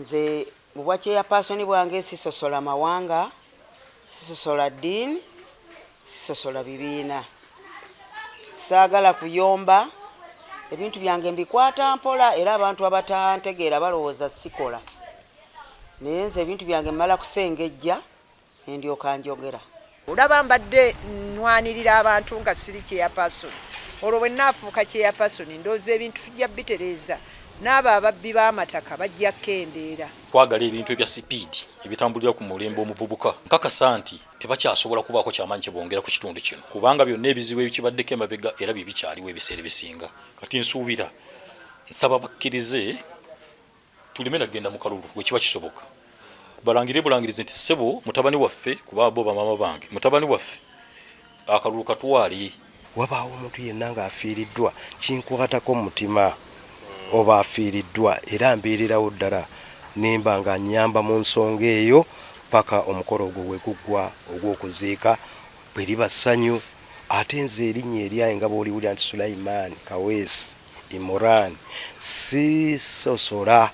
Nze mubwache ya pasoni bwange sisosola mawanga, sisosola dini, sisosola bibiina. Saagala kuyomba, ebintu byange mbikwata mpola era abantu abatantegeera balowooza sikola. Naye nze ebintu byange mmala kusengejja ndyoka njogera. Olaba mbadde nnwanirira abantu nga siri kyeyapasoni. Olwo bwe nnaafuuka kyeyapasoni ndowooza ebintu tujja bitereeza. N'abo ababbi b'amataka bajja kendeera. Twagala ebintu ebya sipiidi ebitambulira ku mulembe omuvubuka. Nkakasa nti tebakyasobola kubaako kyamaanyi kye bongera ku kitundu kino. Kubanga byonna ebizibu ebikibaddeko emabega era bye bikyaliwo ebiseera ebisinga. Kati nsuubira nsaba bakkirize tuleme nagenda mu kalulu bwe kiba kisoboka. Balangire bulangirize nti ssebo mutabani waffe kuba bo bamama bange. Mutabani waffe akalulu katwali. Wabaawo omuntu yenna ng'afiiriddwa kinkwatako mu mutima. Oba afiiriddwa era mbeererawo ddala nemba nga nnyamba mu nsonga eyo paka omukolo ogwo we guggwa ogw'okuziika bwe liba ssanyu. Ate nze erinnya eryange nga bw'oliwulira nti Sulaiman Kaweesi Imran sisosola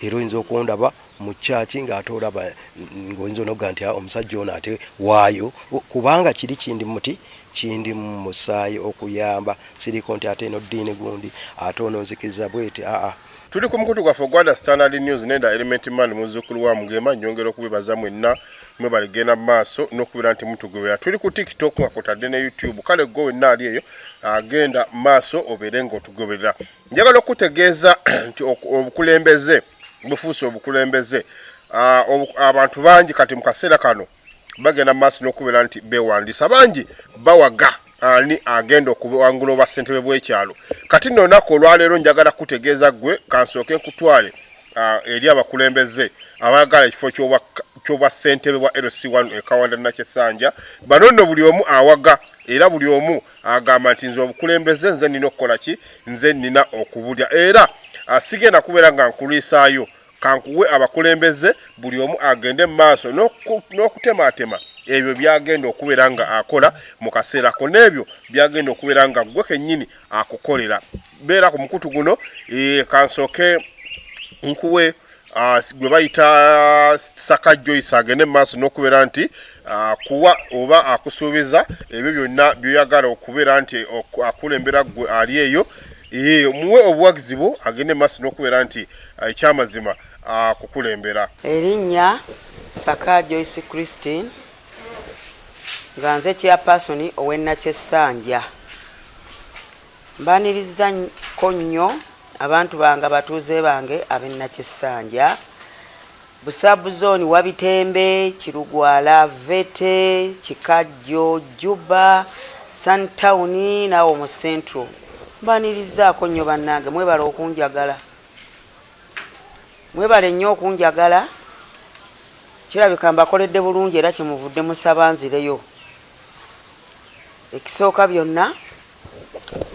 era oyinza okundaba mu kyaki ng'ate olaba ng'oyinza onoga nti omusajja ono ate waayo kubanga kiri kindi muti kindi mu musaayi okuyamba siriko nti ate eno ddiini gundi ate ono nzikiriza bwete Tuli ku mukutu gwaffe Uganda Standard News nenda Element Man muzzukulu wa Mugema nyongera okubibaza mwenna mwe baligenda maaso n'okubira nti mutugoberera. Tuli ku TikTok nga kotadde ne YouTube kale gwe wenna ali eyo agenda maaso obeere ng'otugoberera. Njagala okutegeeza nti obukulembeze bufuuse obukulembeze abantu bangi kati mu kaseera kano bagenda maaso n'okubira nti beewandiisa bangi bawaga ani agenda okuwangula obwa ssentebe bw'ekyalo. Kati nno olunaku olwaleero njagala kutegeeza gwe kansooke nkutwale eri abakulembeze abaagala ekifo ky'obwa ssentebe bwa LC1 Kawanda Nakyesanja. Bano nno buli omu awaga era buli omu agamba nti nze obukulembeze nze nina okukola ki, nze nina okubulya era sigenda kubeera nga nkuliisaayo kankuwe abakulembeze buli omu agende mu maaso n'okutemaatema ebyo byagenda okubeera nga akola mu kaseera ko n'ebyo byagenda okubeera nga gwe kennyini akukolera. Beera ku mukutu guno kansooke nkuwe gwe bayita Saka Joyce agende mu maaso n'okubeera nti kuwa oba akusuubiza ebyo byonna byoyagala okubeera nti akulembera gwe ali eyo muwe obuwagizi bwo agende mu maaso n'okubeera nti ekyamazima kukulembera. Erinnya Saka Joyce Christine nga nze kyeyapasoni ow'e Nakyesanja. Mbaniriza ko nnyo abantu bange abatuuze bange ab'e Nakyesanja, Busabu zooni Wabitembe, Kirugwala, Vete, Kikajjo, Juba, Suntown naawo mu Central. Mbanirizaako nnyo bannange mwebale okunjagala. Mwebale nnyo okunjagala. Kirabika mbakoledde bulungi era kyemuvudde musaba nzireyo. Ekisooka byonna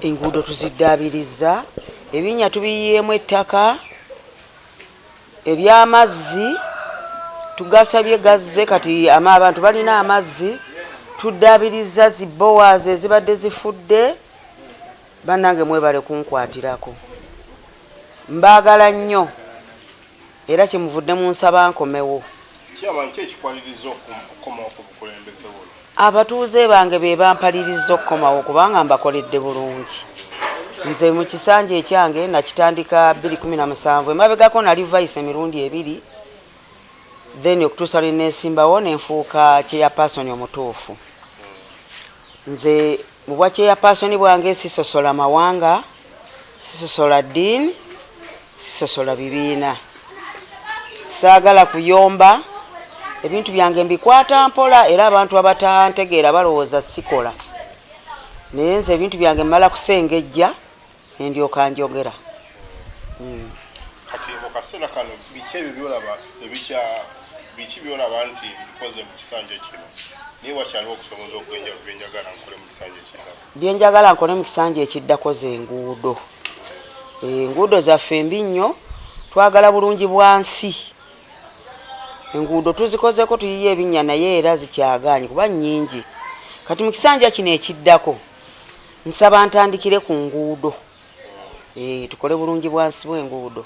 enguudo tuziddaabiriza, ebinnya tubiyiyeemu ettaka, eby'amazzi tugasabye gazze kati abantu balina amazzi tuddaabiriza zibbowaazi ezibadde zifudde. Bannange mwebale kunkwatirako. Mbaagala nnyo era kyemuvudde mu nsaba nkomewo. Abatuuze bange be bampaliriza okukomawo kubanga mbakoledde bulungi. Nze mu kisanja ekyange nakitandika 2017 emabegako nali vice emirundi ebiri, then okutuusa lwe neesimbawo ne nfuuka kyeyapasoni omutuufu. Nze mu bwa kyeyapasoni bwange sisosola mawanga, sisosola ddiini, sisosola bibiina. Saagala kuyomba, ebintu byange mbikwata mpola era abantu abatantegeera balowooza sikola. Naye nze ebintu byange mmala kusengejja ndyoka njogera. Kati mu kaseera kano biki ebyo byolaba biki byolaba nti bikoze mu kisanja kino naye wakyaliwo okusoboza byenjagala nkole mu kisanja ekiddako? Byenjagala nkole mu kisanja ekiddako ze enguudo. Enguudo zaffe mbi nnyo, twagala bulungi bwansi. Enguudo tuzikozeko tuyiye ebinnya naye era zikyagaanye kuba nnyingi. Kati mu kisanja kino ekiddako nsaba ntandikire ku nguudo tukole bulungi bwansi bw'enguudo.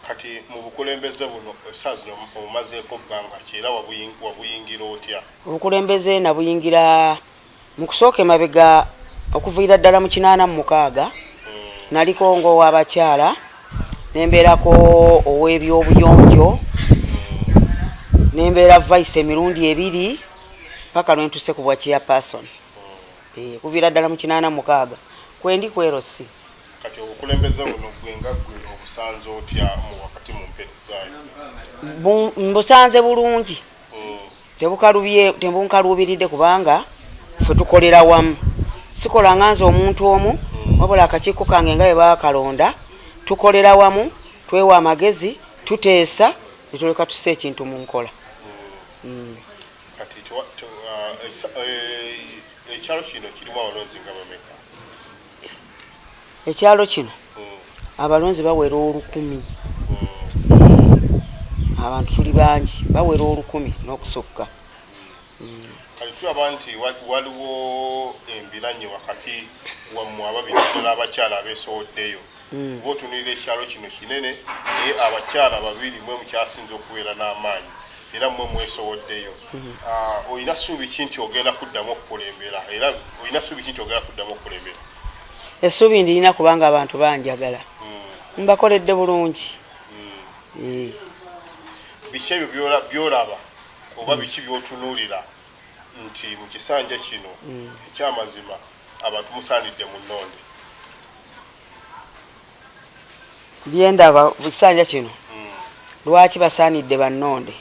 kati mu bukulembeze buno esaazi omazeeko bbanga ki era wabuyingira otya? Obukulembeze nabuyingira mu kusooka emabega okuviira ddala mu 86 naliko ng'ow'abakyala nembeerako ow'ebyobuyonjo nembeera vice emirundi 2 paka lwentuse ku bwa chairperson kuviira ddala mu 86 kwendi kwerosi. Kati obukulembeze buno gwenga gwe obusanze otya mu wakati mu mpeerezaayo? Mbusanze bulungi tebunkaluubiridde kubanga ffe tukolera wamu sikola nganze omuntu omu wabula akakiiko kange nga bwe baakalonda tukolera wamu twewa amagezi tuteesa netuleka tussa ekintu mu nkola. Kati ekyalo kino kirimu abalonzi nga bameka? Ekyalo kino abalonzi bawera 1,000. Abantu tuli bangi bawera 1,000 n'okusukka. Kati tulaba nti waliwo embiranye wakati wammwe ababiri n'abakyala abeesowoddeyo. Bw'otunuulira ekyalo kino kinene naye abakyala babiri mwe mukyasinze okubeera n'amaanyi era mwe mwesowoddeyo. Olina ssuubi ki nti ogenda kuddamu okukulembera era olina ssuubi ki nti ogenda kuddamu okukulembera? Essuubi ndilina kubanga abantu banjagala mbakoledde bulungi. Biki ebyo byolaba oba biki by'otunuulira nti mu kisanja kino ekyamazima abantu musaanidde mu nnonde? Byendaba mu kisanja kino lwaki basaanidde bannonde?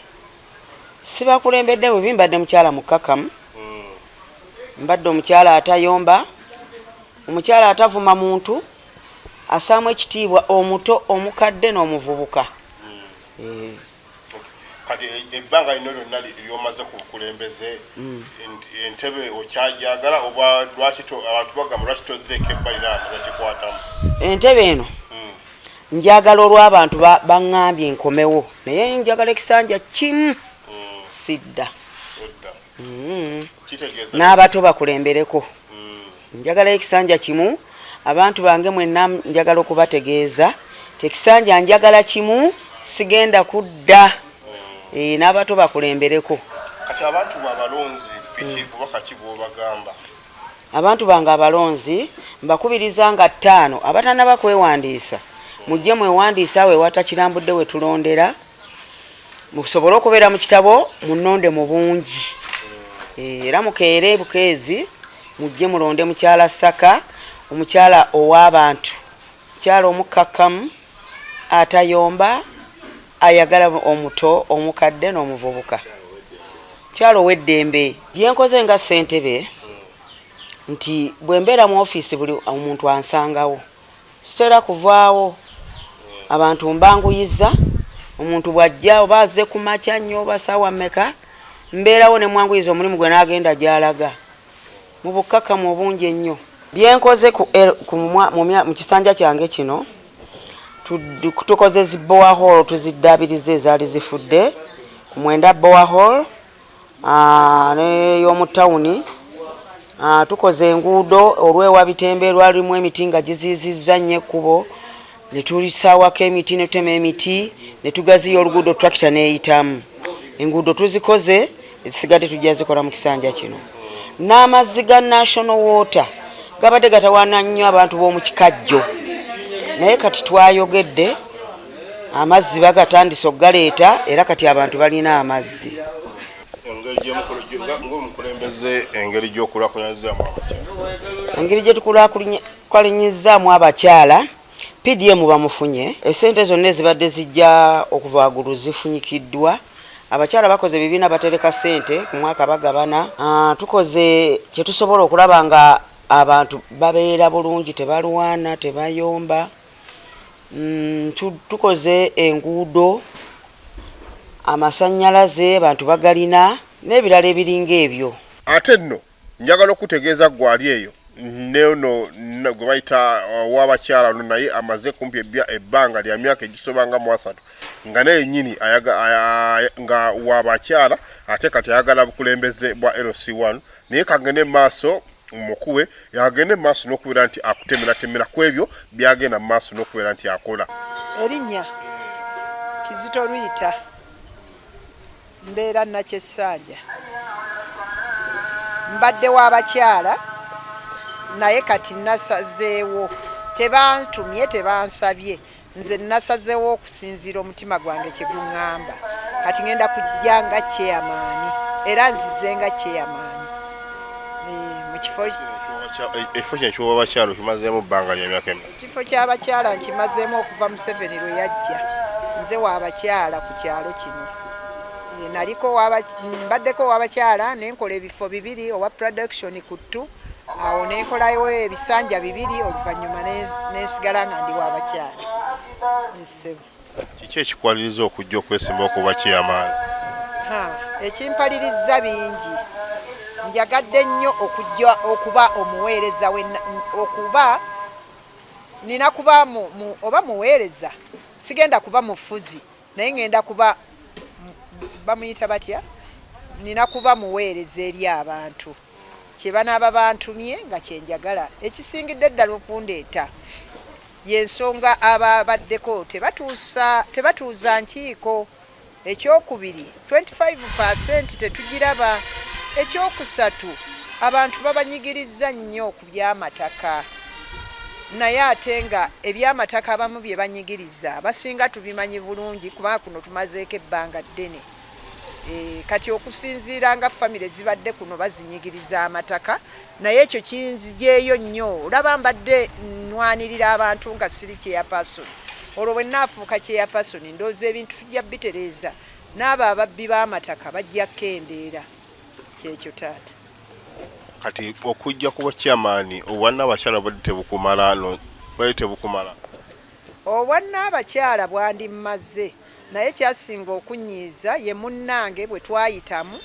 Sibakulembedde bwe bimbadde mukyala mukkakamu, mbadde omukyala atayomba, omukyala atavuma muntu, asaamu ekitiibwa omuto omukadde n'omuvubuka. Kati ebbanga lino lyonna lyomaze ku bukulembeze entebe okyajagala oba lwaki abantu bagamba lwaki tozzeeko ebbali n'amaze kikwatamu? Entebe eno njagala olw'abantu baŋŋambye nkomewo naye njagala ekisanja kimu sidda. N'abato bakulembereko. Njagala ekisanja kimu abantu bange mwenna njagala okubategeeza tekisanja njagala kimu sigenda kudda. N'abato bakulembereko. Kati abantu abalonzi piki kubaka ki bw'obagamba? Abantu bange abalonzi mbakubiriza nga 5 abatannaba kwewandiisa mujje mwewandiisa we watakirambudde we tulondera musobole okubeera mu kitabo munnonde mu bungi era mukeere bukeezi mujje mulonde mukyala Saka omukyala ow'abantu mukyala omukkakkamu atayomba ayagala omuto omukadde n'omuvubuka mukyala ow'eddembe. Byenkoze nga ssentebe nti bwe mbeera mu ofiisi buli omuntu ansangawo sitera kuvaawo abantu mbanguyiza omuntu bw'ajja oba azze ku makya nnyo oba ssaawa mmeka mbeerawo ne mwanguyiza omulimu gwe n'agenda gy'alaga mu bukkakkamu obungi ennyo. Byenkoze mu kisanja kyange kino tukoze zi borehole tuziddaabiriza ezaali zifudde ku 9 borehole n'ey'omu tawuni. Tukoze enguudo olw'ewa Bitembe lwalimu emiti nga giziizizza nnyo ekkubo ne tulisaawako emiti ne tutema emiti ne tugaziya oluguudo tractor n'eyitamu. Enguudo tuzikoze ezisigadde tujja zikola mu kisanja kino. N'amazzi ga National Water gabadde gatawaana nnyo abantu b'omu kikajjo naye kati twayogedde amazzi bagatandise okugaleeta era kati abantu balina amazzi. Engeri gy'okulaakulanyizaamu abakyala? Engeri gye tukulaakulanyizaamu abakyala PDM bamufunye esente zonna ezibadde zijja okuva waggulu zifunyikiddwa. Abakyala bakoze ebibiina batereka ssente ku mwaka bagabana. Tukoze kye tusobola okulaba nga abantu babeera bulungi tebalwana tebayomba. Tukoze enguudo amasannyalaze abantu bagalina n'ebirala ebiringa ebyo. Ate nno njagala okutegeeza gwali eyo neono gwe bayita w'abakyala no naye amaze kumpi ebbanga lya myaka egisobanga mu 3 nga naye nnyini nga w'abakyala ate kati ayagala bukulembeze bwa LC1 naye kagende maaso mukuwe yagende maaso n'okubeera nti akutemeratemera ku ebyo byagenda maaso n'okubeera nti akola. Erinnya Kizito Lwita mbeera Nakyessanja mbadde w'abakyala naye kati nasazeewo tebantumye tebansabye nze nasazeewo okusinziira omutima gwange kye guŋŋamba kati ngenda kujja nga chairman era nzize nga chairman mu kifo kino ky'abakyala okimazeemu bbanga ly'emyaka emeka? ekifo ky'abakyala nkimazeemu okuva Museveni lwe yajja nze w'abakyala ku kyalo kino mbaddeko w'abakyala nenkola ebifo 2 owa production ku ttu awo nenkolayo ebisanja 2 oluvannyuma nensigala nga ndi w'abakyala. Kiki ekikwaliriza okujja okwesimba okuba chairman? Ekimpaliriza bingi. Njagadde nnyo okujja okuba omuweereza okuba nina kuba oba muweereza sigenda kuba mufuzi naye ngenda kuba bamuyita batya nina kuba muweereza eri abantu kye banaaba bantumye nga kyenjagala. Ekisingidde ddala okundeeta y'ensonga ababaddeko tebatuuza nkiiko. Ekyokubiri 25% tetugiraba. Ekyokusatu abantu babanyigiriza nnyo ku by'amataka naye ate nga eby'amataka abamu bye banyigiriza basinga tubimanyi bulungi kubanga kuno tumazeeko ebbanga ddene. Kati okusinziira nga famire zibadde kuno bazinyigiriza amataka naye ekyo kinzijeeyo nnyo. Olaba mbadde nnwanirira abantu nga siri chairperson. Olwo bwe naafuuka chairperson ndowooza ebintu tujja bitereeza n'abo ababbi b'amataka bajja kendeera. Kyekyo taata. Kati okujja kuba chairman obwanna abakyala bwadde tebukumala? Obwanna abakyala bwandi mmaze naye kyasinga okunyiiza ye munnange bwe twayitamu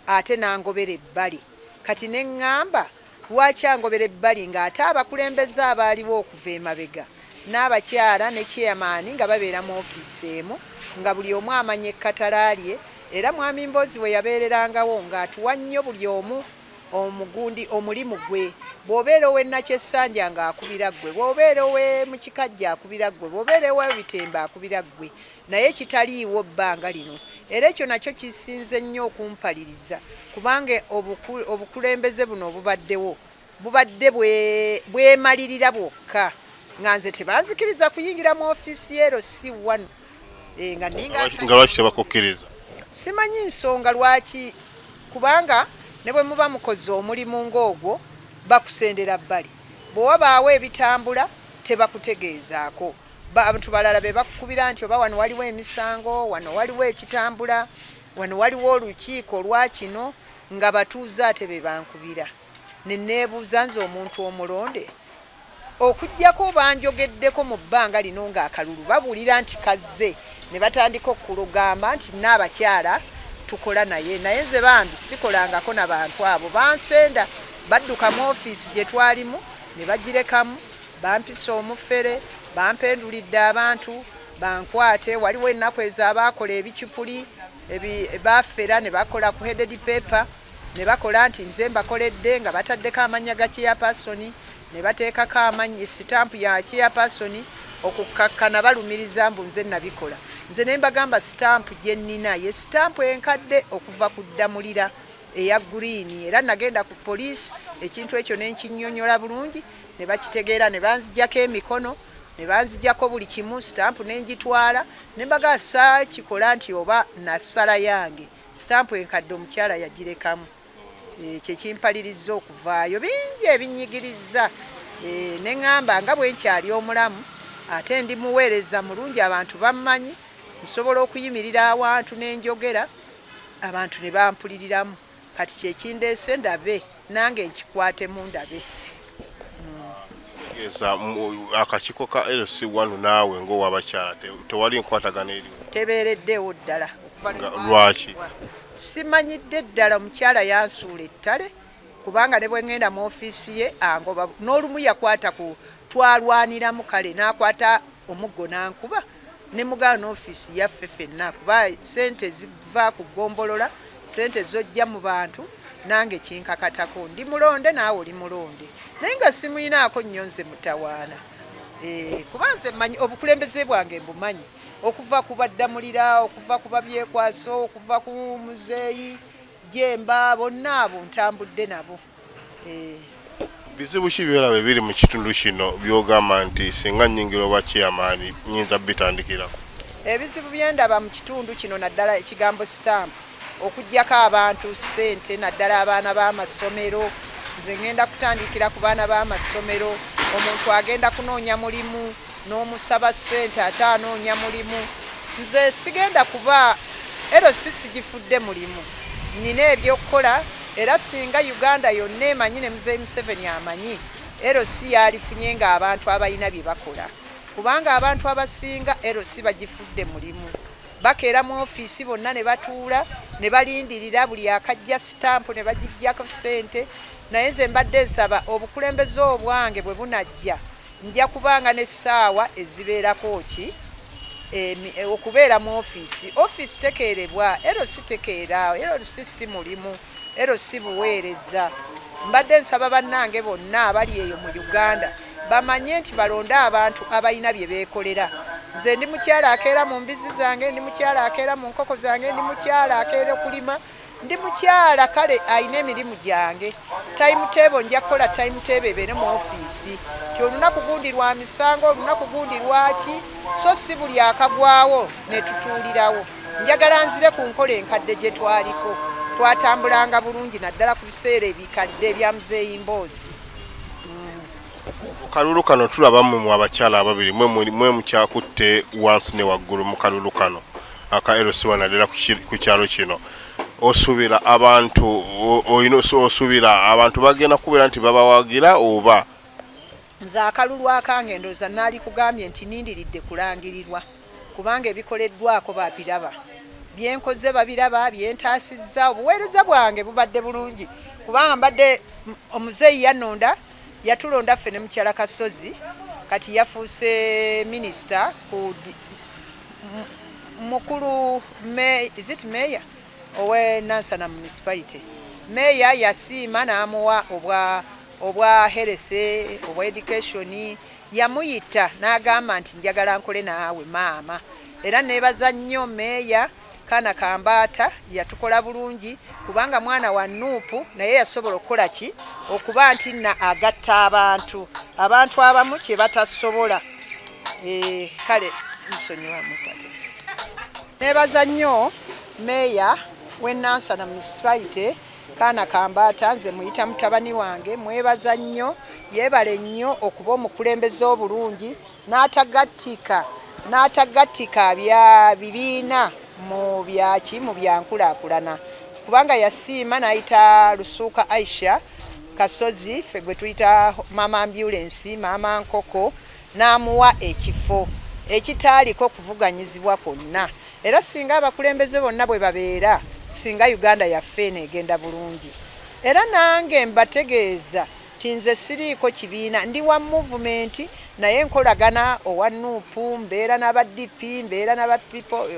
ate n'angobera ebbali. Kati ne ŋŋamba lwaki angobera ebbali ng'ate abakulembeze abaaliwo okuva emabega n'abakyala ne chairman nga babeera mu ofiisi emu nga buli omu amanya ekkatala lye era mwami Mboozi bwe yabeererangawo ng'atuwa nnyo buli omu omugundi omulimu gwe. Bw'obeera owe Nakyessanja ng'akubira ggwe, bw'obeera owe Mukikajja akubira ggwe, bw'obeera owe Bitemba akubira ggwe naye kitaliiwo bbanga lino. Era ekyo nakyo kisinze nnyo okumpaliriza kubanga obukulembeze buno obubaddewo bubadde bwemalirira bwokka nga nze tebanzikiriza kuyingira mu ofiisi yeero si wano nga lwaki tebakukkiriza? Simanyi nsonga lwaki kubanga ne bwe muba mukoze omulimu ng'ogwo bakusendera bbali. Bwe wabaawo ebitambula tebakutegeezaako. Abantu balala be bakukubira nti oba wano waliwo emisango, wano waliwo ekitambula, wano waliwo olukiiko lwa kino nga batuuze ate be bankubira. Ne neebuuza nze omuntu omulonde okuggyako banjogeddeko mu bbanga lino ng'akalulu babuulira nti kazze ne batandika okulugamba nti n'abakyala tukola naye nze bambi sikolangako n'abantu abo bansenda badduka mu ofiisi gye twalimu ne bagirekamu bampisa omufere bampendulidde abantu bankwate. Waliwo ennaku ezo abaakola ebicupuli baffera ne bakola ku headed paper ne bakola nti nze mbakoledde nga bataddeko amannya ga chairperson ne bateekako amannya sitampu ya chairperson okukkakkana balumiriza mbu nze nabikola. Nze ne mbagamba sitampu gye nnina ye sitampu enkadde okuva ku ddamulira eya green era nagenda ku poliisi ekintu ekyo ne nkinnyonnyola bulungi ne bakitegeera ne banzijjako emikono ne banzijjako buli kimu sitampu ne ngitwala ne mbagasa kikola nti oba nasala yange sitampu enkadde omukyala yagirekamu. Ekyo kimpaliriza okuvaayo bingi ebinyigiriza ne ŋŋamba nga bwe nkyali omulamu ate ndi muweereza mulungi abantu bammanyi nsobola okuyimirira awantu n'enjogera abantu ne bampuliriramu. Kati kyekindeese ndabe nange nkikwatemu ndabe. Akakiiko ka LC1 naawe ng'owabakyala tewali nkwatagana eriwo? Tebeereddewo ddala. Lwaki? Simanyidde ddala omukyala yansuula ettale kubanga ne bwe ŋŋenda mu ofiisi ye angoba n'olumu yakwata ku twalwaniramu kale n'akwata omuggo n'ankuba ne mugaana ofiisi yaffe ffenna kuba sente ziva ku ggombolola sente zojja mu bantu nange kinkakatako ndi mulonde naawe oli mulonde naye nga simuyinaako nnyo nze mutawaana kuba nze manyi obukulembeze bwange mbumanyi okuva ku baddamulira okuva ku babyekwaso okuva ku muzeeyi Jemba bonna abo ntambudde nabo. Bizibu ki byolaba biri mu kitundu kino byogamba nti singa nnyingira oba chairman nyinza bitandikirako? Ebizibu byendaba mu kitundu kino naddala ekigambo stamp okuggyako abantu ssente naddala abaana b'amasomero. Nze ngenda kutandikira ku baana b'amasomero. Omuntu agenda kunoonya mulimu n'omusaba ssente ate anoonya mulimu. Nze sigenda kuba sigifudde mulimu. Nina ebyokukola era singa Uganda yonna emanyi ne Muzeeyi Museveni amanyi yalifunye ng'abantu abalina bye bakola. Kubanga abantu abasinga bagifudde mulimu. Bakeera mu ofiisi bonna ne batuula ne balindirira buli akajja sitampu ne bagijjako ssente. Naye nze mbadde nsaba obukulembeze obwange bwe bunajja nja kubanga n'essaawa ezibeerako ki okubeera mu ofiisi. Ofiisi tekeerebwa, tekeera, si mulimu, si buweereza. Mbadde nsaba bannange bonna abali eyo mu Uganda bamanye nti balonde abantu abalina bye beekolera. Nze ndi mukyala akeera mu mbizi zange, ndi mukyala akeera mu nkoko zange, ndi mukyala akeera okulima, ndi mukyala kale ayina emirimu gyange. Timetable nja kukola timetable ebeere mu ofiisi. Ti olunaku gundi lwa misango, olunaku gundi lwaki, so si buli akagwawo ne tutuulirawo. Njagala nzire ku nkola enkadde gye twaliko. Twatambulanga bulungi naddala ku biseera ebikadde bya Muzeeyi Mboozi. Kalulu kano tulabamu mu abakyala ababiri mwe mukyakutte wansi ne waggulu mu kalulu kano aka LC1 naddala ku kyalo kino. Osubira abantu osubira abantu bagenda kubeera nti babawagira oba? Nze akalulu akange ndowooza naali kugambye nti nindiridde kulangirirwa kubanga ebikoleddwako babiraba. Byenkoze babiraba, byentaasizza, obuweereza bwange bubadde bulungi kubanga mbadde omuzeeyi yanonda yatulonda ffe ne mukyala Kasozi kati yafuuse minisita ku mukulu meya owe Nansana municipality. Meya yasiima n'amuwa obwa health obwa education yamuyita n'agamba nti njagala nkole naawe maama. Era neebaza nnyo meya Kana Kambata yatukola bulungi kubanga mwana wa Nuupu naye yasobola okukola ki okuba nti na agatta abantu abamu kye batasobola. Kale nsonyiwa mukwatese. Neebaza nnyo meya we Nansana municipality Kana Kambata, nze muyita mutabani wange, mwebaza nnyo, yeebale nnyo okuba omukulembeze obulungi n'atagatika bya bibiina mu byankulaakulana kubanga yasiima n'ayita Lusuuka Aisha Kasozi ffe gwe tuyita mama ambulance, mama nkoko, n'amuwa ekifo ekitaaliko kuvuganyizibwa kwonna. Era singa abakulembeze bonna bwe babeera singa Uganda yaffe neegenda bulungi. Era nange mbategeeza ti nze siriiko kibiina, ndi wa movement naye nkolagana owa Nuupu, mbeera n'aba DP, mbeera n'aba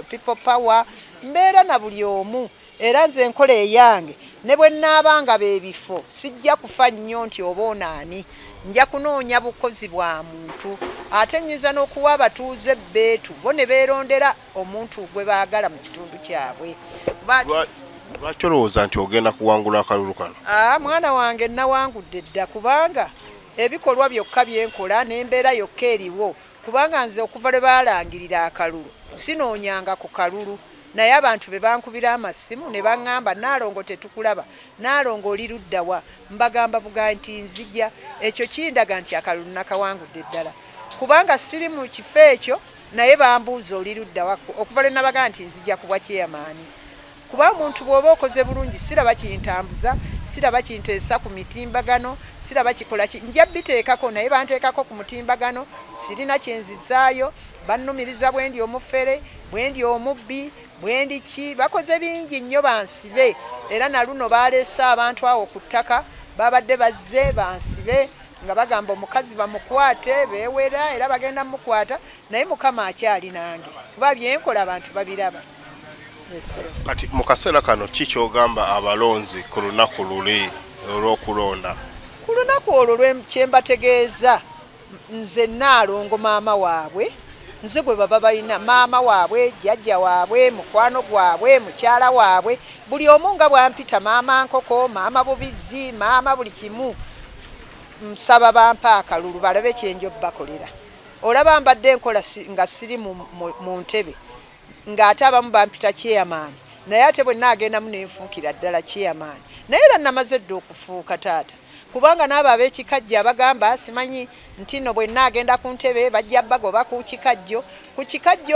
people power, mbeera na buli omu. Era nze enkola eyange ne bwe nnaabanga beebifo sijja kufa nnyo nti oba onaani, nja kunoonya bukozi bwa muntu ate nnyinza n'okuwa abatuuze beetu bo ne beerondera omuntu gwe baagala mu kitundu kyabwe. Lwaki olowooza nti ogenda kuwangula akalulu kano? Mwana wange nawangudde dda kubanga ebikolwa byokka byenkola n'embeera yokka eriwo kubanga nze okuva lwe baalangirira akalulu sinoonyanga ku kalulu. Naye abantu be bankubira amasimu ne baŋŋamba Naalongo tetukulaba, Naalongo oli ludda wa? Mbagamba buga nti nzija. Ekyo kindaga nti akalulu nakawangudde ddala kubanga siri mu kifo ekyo naye bambuuza oli ludda wa okuva lwe nabaga nti nzija kuba kyeyamaani. Kuba omuntu bw'oba okoze bulungi siraba kintambuza, siraba kinteesa ku mitimbagano, siraba kikola ki. Nja biteekako naye banteekako ku mutimbagano, sirina kyenzizaayo, bannumiriza bwe ndi omufere, bwe ndi omubbi, bwe ndi ki, bakoze bingi nnyo bansibe. Era na luno baleese abantu awo ku ttaka babadde bazze bansibe nga bagamba omukazi bamukwate beewera era bagenda mukwata, naye Mukama akyali nange kuba byenkola abantu babiraba. Kati mu kaseera kano ki ky'ogamba abalonzi ku lunaku luli olw'okulonda? Ku lunaku olwo kyembategeeza nze Naalongo maama waabwe nze gwe baba balina maama waabwe jjajja waabwe mukwano gwabwe mukyala waabwe buli omu nga bwampita maama nkoko maama bubizi maama buli kimu nsaba bampa akalulu balabe kyenjo bakolera olaba mbadde nkola nga siri mu ntebe ng'ate abamu bampita chairman naye ate bwe nagendamu nenfuukira ddala chairman naye era namaze dde okufuuka taata kubanga n'abo ab'ekikajjo abagamba simanyi nti no bwe nagenda ku ntebe bajja bagoba ku kikajjo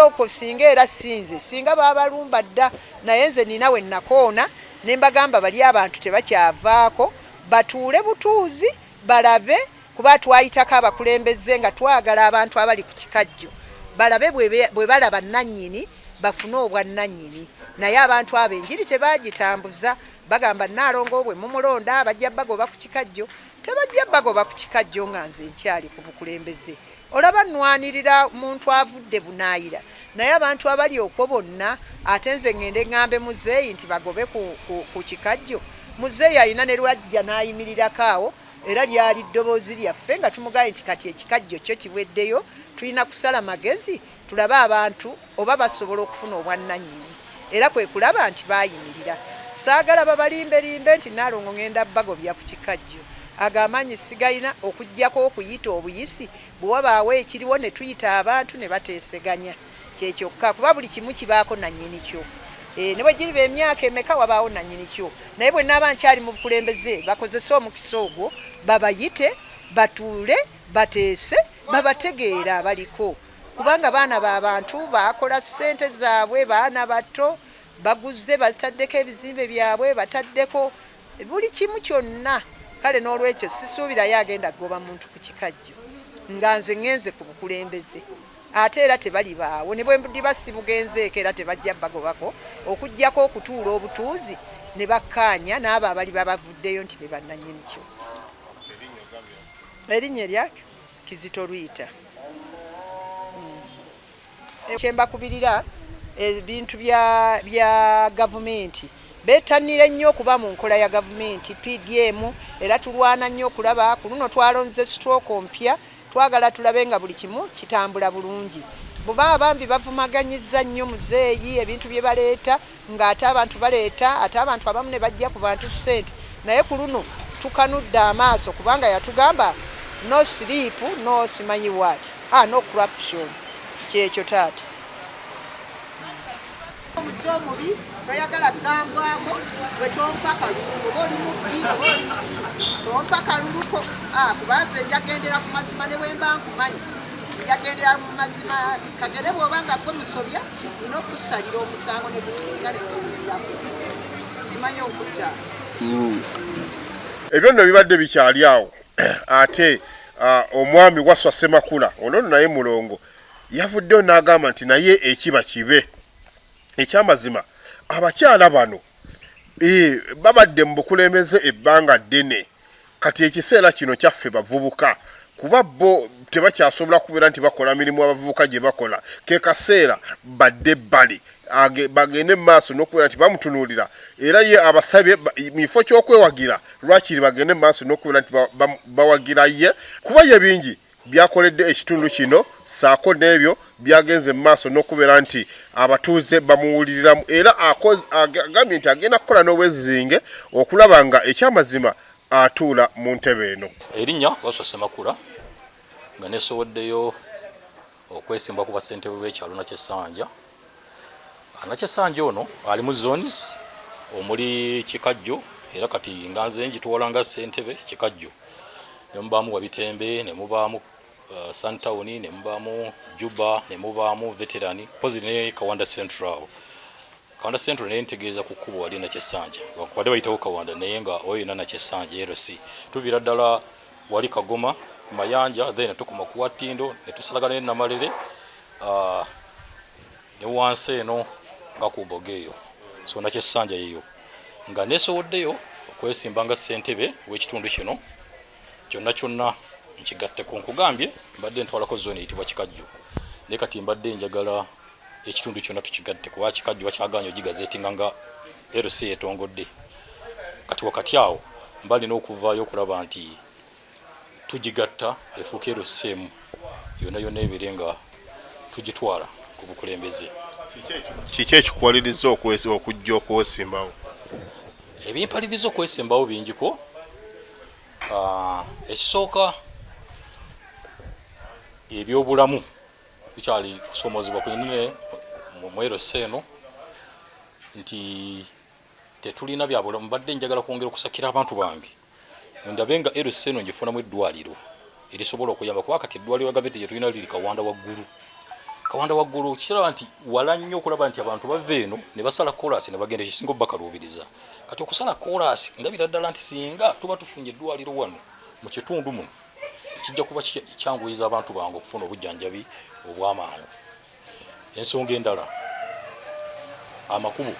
okwo singa era singa baabalumba dda naye nze nina we nakoona ne mbagamba bali abantu tebakyavaako batuule butuuzi balabe kuba twayitako abakulembeze nga twagala abantu abali ku kikajjo balabe bwe balaba nannyini bafune obwannannyini naye abantu ab'enjiri tebagitambuza bagamba Nalongo bwe mumulonda bajja bagoba ku kikajjo tebajja bagoba ku kikajjo nga nze nkyali ku bukulembeze olaba nnwanirira muntu avudde bunaayira naye abantu abali okwo bonna ate nze ngende ngambe muzeeyi nti bagobe ku kikajjo muzeeyi alina ne lwajja n'ayimirirako awo era lyali ddoboozi lyaffe nga tumugaye nti kati ekikajjo kyo kiweddeyo tulina kusala magezi tulabe abantu oba basobola okufuna obwannannyini era kwe kulaba nti bayimirira saagala babalimbelimbe nti Nalongo ngenda bagobya ku kikajjo agamanyi sigayina okujjako okuyita obuyisi bwe wabaawo ekiriwo ne tuyita abantu ne bateeseganya kyekyokka kuba buli kimu kibaako nannyini kyo ne bwe giriba emyaka emeka wabaawo nannyini kyo naye bwe naaba nkyali mu bukulembeze bakozese omukisa ogwo babayite batuule bateese babategeera abaliko kubanga baana b'abantu baakola ssente zaabwe baana bato baguze bazitaddeko ebizimbe byabwe bataddeko buli kimu kyonna kale n'olwekyo sisuubirayo agenda kugoba muntu ku kikajjo nga nze ngenze ku bukulembeze ate era tebali baawo ne bwe ndiba sibugenzeeko era tebajja bagobako okujjako okutuula obutuuzi ne bakkaanya n'abo abali babavuddeyo nti be bannannyini kyo erinnya lyake Kizito Lwita kyembakubirira ebintu bya gavumenti betanire nnyo okuba mu nkola ya gavumenti PDM era tulwana nnyo okulaba ku luno twalonze stroke mpya twagala tulabe nga buli kimu kitambula bulungi buba abambi bavumaganyizza nnyo muzeeyi ebintu bye baleeta ng'ate abantu baleeta ate abantu abamu ne bajja ku bantu ssente naye ku luno tukanudde amaaso kubanga yatugamba no sleep no simanyi what no corruption kyekyo taata omusomubi toyagala kugambwako bwetompa kalulu oba oli mubbi tompa kaluluko kubanze njagendera ku mazima ne bwemba nkumanyi njagendera mu mazima kagere bw'oba nga gwe musobya ina okusalira omusango ne gukusinga ne guyinzako simanyi okutta ebyo nno bibadde bikyali awo ate omwami Waswa Ssemakula ono naye mulongo yavuddeyo n'agamba nti naye ekiba kibe ekyamazima abakyala bano babadde mu bukulembeze ebbanga ddene kati ekiseera kino kyaffe bavubuka kuba bo tebakyasobola kubeera nti bakola mirimu abavubuka gye bakola ke kaseera badde bbali bagende mu maaso n'okubeera nti bamutunuulira era ye abasabye mu kifo ky'okwewagira lwakiri bagende mu maaso n'okubeera nti bawagira ye kuba ye bingi byakoledde ekitundu kino saako n'ebyo byagenze mu maaso n'okubeera nti abatuuze bamuwuliriramu era agambye nti agenda kukola n'obwezizinge okulaba nga ekyamazima atuula mu ntebe eno erinnya Waswa Ssemakula nga nesoboddeyo okwesimba ku basentebe b'ekyalo Nakyesanja Nakyesanja ono ali mu zones omuli Kikajjo era kati nga nze njituwala nga ssentebe Kikajjo ne mubaamu Wabitembe ne mubaamu Suntown ne mubaamu Juba ne mubaamu Veterani pozi ne Kawanda Central naye ntegeeza ku kkubo wali Nakyesanja wadde bayitawo Kawanda naye nga oyina Nakyesanja RC tuvira ddala wali Kagoma Mayanja then tukoma ku Watindo ne tusalagana ne Namalere ne wansi eno nga ku Bogeyo so Nakyesanja yiyo nga nesoboddeyo okwesimba nga ssentebe w'ekitundu kino kyonna nkigatte ku nkugambye mbadde ntwalako zone eyitibwa Kikajjo naye kati mbadde njagala ekitundu kyonna tukigatte kuba Kikajjo bakyaganya ogigazeetinga nga RC etongodde kati wakati awo mbalina okuvaayo okulaba nti tugigatta efuuka RC yonna ebire nga tugitwala ku bukulembeze. Kiki ekikuwaliriza okujja okwesimbawo? Ebimpaliriza okwesimbawo bingiko. Ekisooka ebyobulamu bikyali kusoomozebwa kwenine mu LC eno nti tetulina byabulamu. Mbadde njagala kwongera okusakira abantu bange ndabe nga LC eno ngifunamu eddwaliro erisobola okuyamba kuba kati eddwaliro gavumenti gye tulina liri Kawanda waggulu kiraba nti wala nnyo okulaba nti abantu bava eno ne basala kolasi ne bagenda ekisinga obakaluubiriza. Kati okusala kolasi ndabira ddala nti singa tuba tufunye eddwaliro wano mu kitundu muno kijja kuba kyanguyiza abantu bange okufuna obujjanjabi obw'amangu. Ensonga endala, amakubo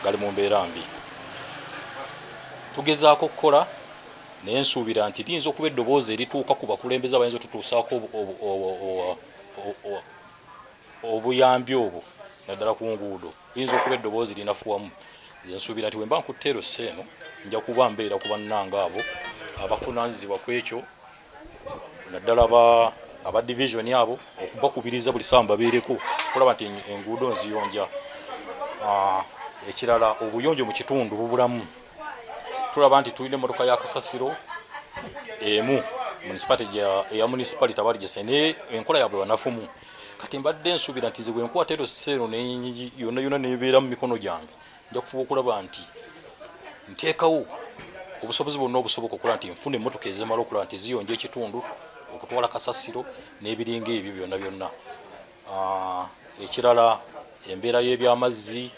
gali mu mbeera mbi. Tugezaako okukola naye nsuubira nti liyinza okuba eddoboozi erituuka ku bakulembeze abayinza otutuusaako obuyambi obwo naddala ku nguudo. Liyinza okuba eddoboozi linafuwamu. Nze nsuubira nti bwe mba nkutte LC eno nja kuba mbeera ku bannange abo abavunaanyizibwa ku ekyo naddala aba division abo okubakubiriza buli ssaawa babeereko okulaba nti enguudo nziyonja. Ekirala, obuyonjo mu kitundu bubulamu. Tulaba nti tulina emmotoka ya kasasiro emu eya municipality abali gyesa naye enkola yaabwe banafumu. Kati mbadde nsuubira nti nze bwe nkwata LC eno yonna nebeera mu mikono gyange nja kufuba okulaba nti nteekawo obusobozi bwonna obusoboka okulaba nti nfuna emmotoka ezimala okulaba nti ziyonja ekitundu okutwala kasasiro n'ebiringa ebyo byonna. Ekirala, embeera y'ebyamazzi,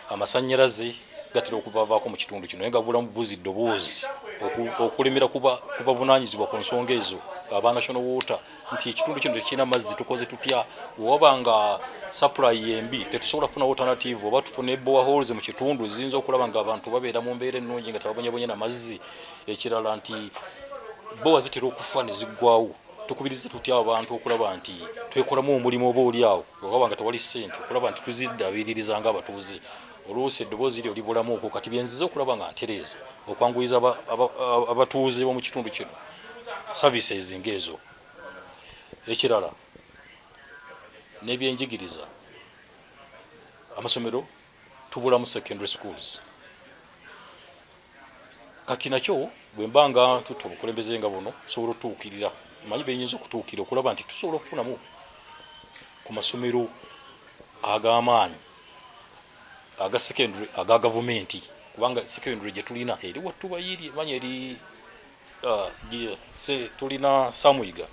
amasannyalaze gatera okuvaavaako mu kitundu kino naye nga bulamu buzi ddoboozi okulemera kubavunaanyizibwa ku nsonga ezo aba National Water nti ekitundu kino tekirina mazzi tukoze tutya. Waba nga supply yembi tetusobola kufuna alternative oba tufune boreholes mu kitundu ziyinza okulaba nga abantu babeera mu mbeera ennungi nga tebabonyabonye na mazzi. Ekirala nti bowa zitera okufa ne ziggwawo. Tukubiriza tutya abantu okulaba nti twekolamu omulimu oba oli awo waba nga tewali ssente okulaba nti tuziddaabiririza ng'abatuuze. Oluusi eddoboozi lyo libulamu okwo kati byenziza okulaba nga ntereeza okwanguyiza abatuuze b'omu kitundu kino services ng'ezo. Ekirala, n'ebyenjigiriza, amasomero tubulamu secondary schools. Kati nakyo bwe mba nga tutta obukulembeze nga buno tusobola otuukirira manyi beyinza okutuukira okulaba nti tusobola okufunamu ku masomero ag'amaanyi aga secondary aga gavumenti kubanga secondary gye tulina eri wattubayiri manyi eri tulina Samuyiga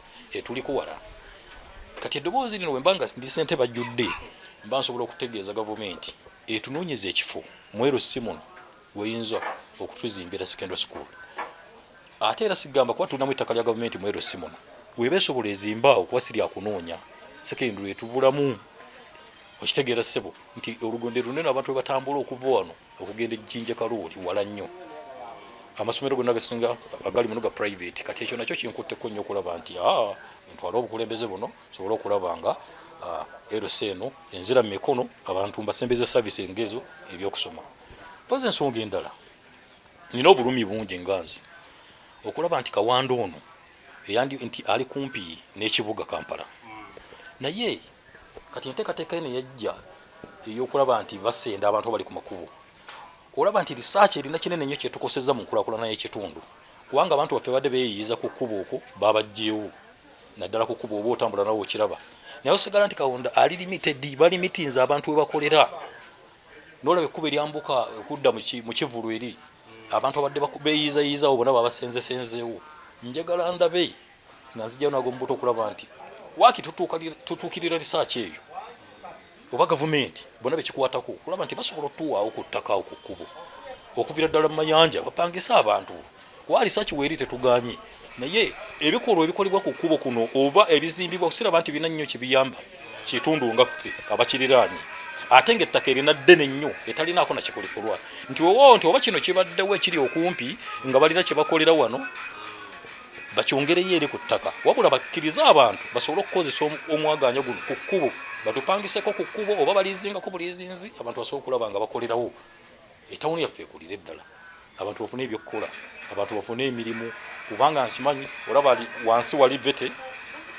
tuliko wala. Kati eddoboozi lino bwe mbanga ndi ssente bajjudde mba nsobola okutegeeza gavumenti etunoonyeza ekifo mu LC muno weyinza okutuzimbira secondary school. Ate era sigamba kuba tulinamu ettaka lya gavumenti mu LC muno weba esobola ezimbaawo kuba siri akunoonya secondary etubulamu. Okitegeera ssebo nti olugonde lunene abantu bwe batambula okuva wano okugenda ejjinja Kaluuli wala nnyo. Amasomero gonna gasinga agali muno ga private. Kati ekyo nakyo kinkutteko nnyo okulaba nti ntwala obukulembeze buno sobola okulaba nga LC eno enzira mu mikono abantu mbasembeze service engezo ebyokusoma. Poze ensonga endala, nina obulumi bungi nganzi okulaba nti Kawanda ono nti ali kumpi n'ekibuga Kampala. Naye kati enteekateeka eno yajja ey'okulaba nti basenda abantu abali ku makubo. Olaba nti research erina kinene nnyo kyetukosezza mu nkulaakulana y'ekitundu kubanga abantu baffe badde beeyiyiza ku kkubo okwo baabajjeewo naddala ku kkubo oba otambula nawo okiraba. Naye osigala nti Katonda ali limited, balimitinze abantu we bakolera. N'olaba ekkubo eryambuka okudda mu Kivulu eri abantu abadde beeyizayizawo bonna babasenzesenzeewo. Njagala ndabe nga nzijjayo nago mbuto okulaba nti waki tutuukirira research eyo oba gavumenti bonna bekikwatako okulaba nti basobola otuwaawo ku ttaka awo ku kkubo okuviira ddala mu mayanja bapangisa abantu wa research weeri tetuganye. Naye ebikolwa ebikolebwa ku kkubo kuno oba ebizimbibwa okusiraba nti bina nnyo kibiyamba kitundu nga ffe abakiriraanye ate ng'ettaka erina ddene nnyo etalinaako na kikolikolwa nti oba kino kibaddewo ekiri okumpi nga balina kye bakolera wano bakyongereyo eri ku ttaka wabula bakkiriza abantu basobole okukozesa omwaganya guno ku kkubo batupangiseko ku kkubo oba balizingako bulizinzi abantu basobola okulaba nga bakolerawo. Etawuni yaffe ekulire ddala abantu bafune ebyokukola abantu bafune emirimu kubanga nkimanyi olaba wansi wali vete